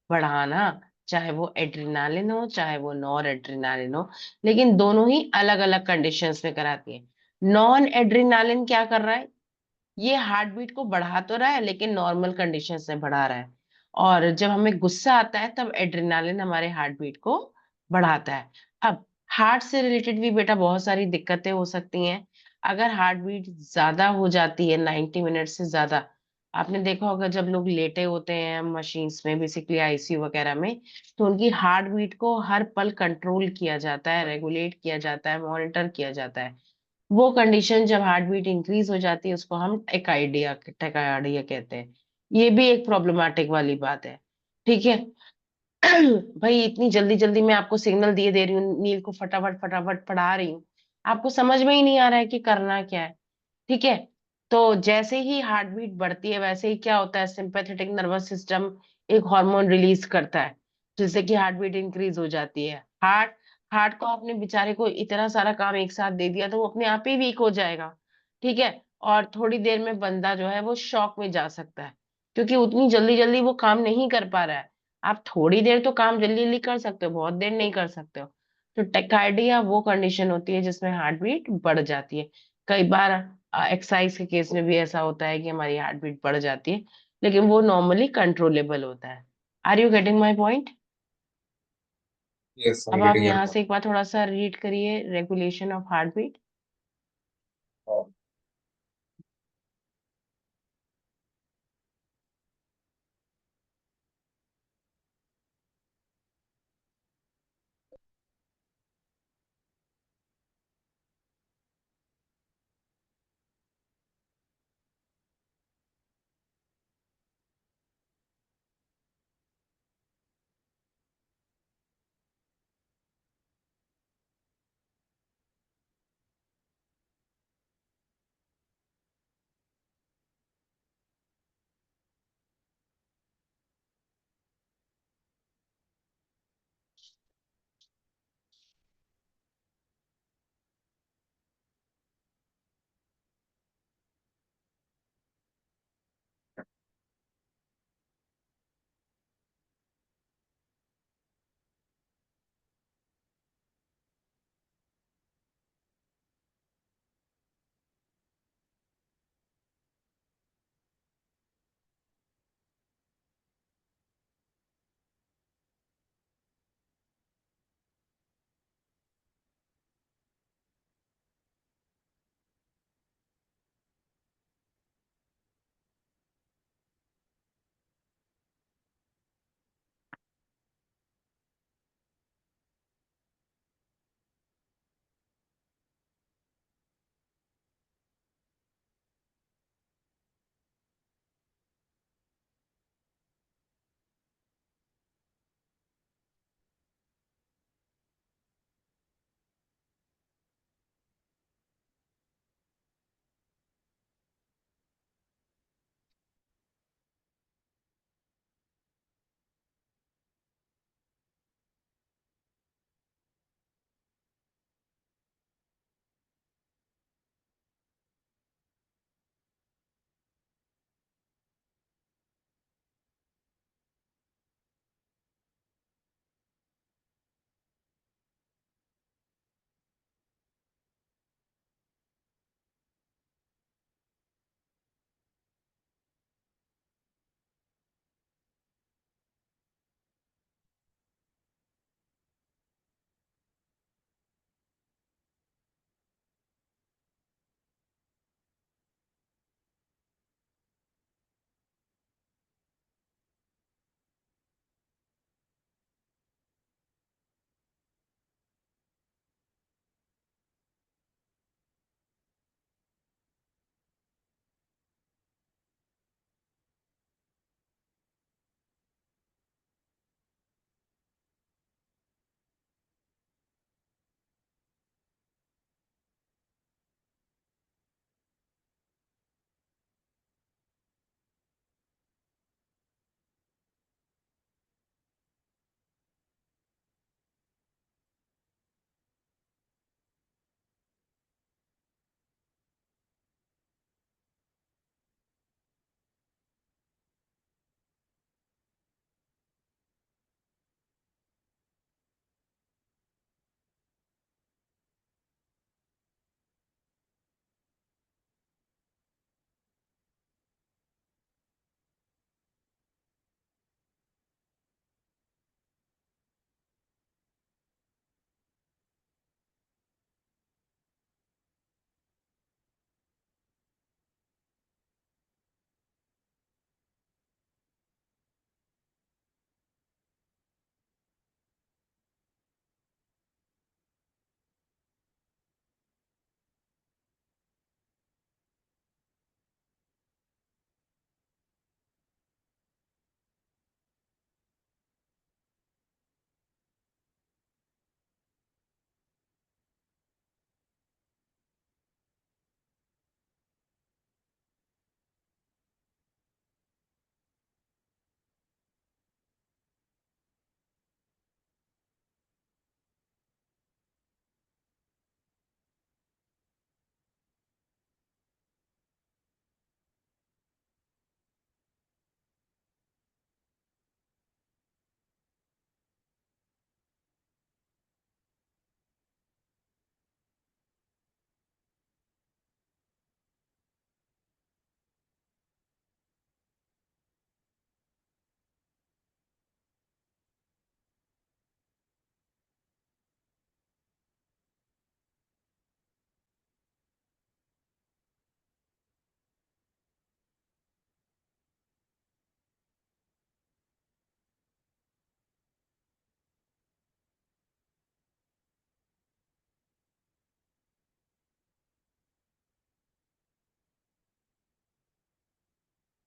बढ़ाना, चाहे वो एड्रेनालिन हो चाहे वो नॉर एड्रेनालिन हो, लेकिन दोनों ही अलग अलग कंडीशंस में कराती है. नॉन एड्रेनालिन क्या कर रहा है? ये हार्ट बीट को बढ़ा तो रहा है लेकिन नॉर्मल कंडीशन से बढ़ा रहा है. और जब हमें गुस्सा आता है तब एड्रेनालिन हमारे हार्ट बीट को बढ़ाता है. अब हार्ट से रिलेटेड भी बेटा बहुत सारी दिक्कतें हो सकती हैं. अगर हार्ट बीट ज्यादा हो जाती है 90 मिनट से ज्यादा, आपने देखा होगा जब लोग लेटे होते हैं मशीन्स में, बेसिकली आईसीयू वगैरह में, तो उनकी हार्ट बीट को हर पल कंट्रोल किया जाता है, रेगुलेट किया जाता है, मॉनिटर किया जाता है। वो कंडीशन जब हार्ट बीट इंक्रीज हो जाती है उसको हम टेकार्डिया कहते हैं। ये भी एक प्रॉब्लमेटिक वाली बात है। ठीक है। भाई इतनी जल्दी जल्दी मैं आपको सिग्नल दिए दे रही हूँ, नील को फटाफट फटाफट पढ़ा रही हूँ, आपको समझ में ही नहीं आ रहा है कि करना क्या है। ठीक है। तो जैसे ही हार्ट बीट बढ़ती है वैसे ही क्या होता है, सिंपैथेटिक नर्वस सिस्टम एक हार्मोन रिलीज करता है, जिससे कि हार्ट बीट इंक्रीज हो जाती है। हार्ट हार्ट को आपने बेचारे को इतना सारा काम एक साथ दे दिया तो वो अपने आप ही वीक हो जाएगा। ठीक है। और थोड़ी देर में बंदा जो है वो शॉक में जा सकता है, क्योंकि उतनी जल्दी जल्दी वो काम नहीं कर पा रहा है। आप थोड़ी देर तो काम जल्दी जल्दी कर सकते हो, बहुत देर नहीं कर सकते हो। तो टेकार्डिया वो कंडीशन होती है जिसमें हार्ट बीट बढ़ जाती है। कई बार एक्सरसाइज के केस में भी ऐसा होता है कि हमारी हार्ट बीट बढ़ जाती है, लेकिन वो नॉर्मली कंट्रोलेबल होता है। Are you getting my point? Yes, I अब एम आप गेटिंग योर यहाँ से एक बार थोड़ा सा रीड करिए regulation of heart beat. Point.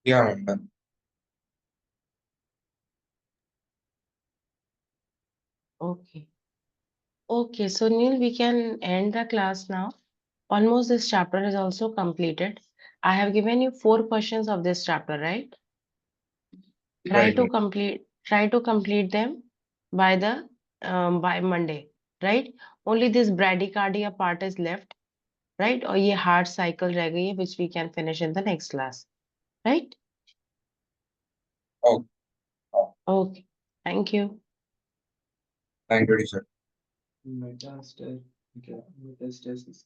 Yeah, I'm done. Okay. Okay, so Neil, we can end the class now. Almost this chapter is also completed. I have given you 4 questions of this chapter, right? Right. Try to complete them by the by Monday, right? Only this bradycardia part is left, right? और ये heart cycle रह गई है, which we can finish in the next class, right? Oh, Okay, thank you. thank you, teacher. Metastasis. Okay, metastasis.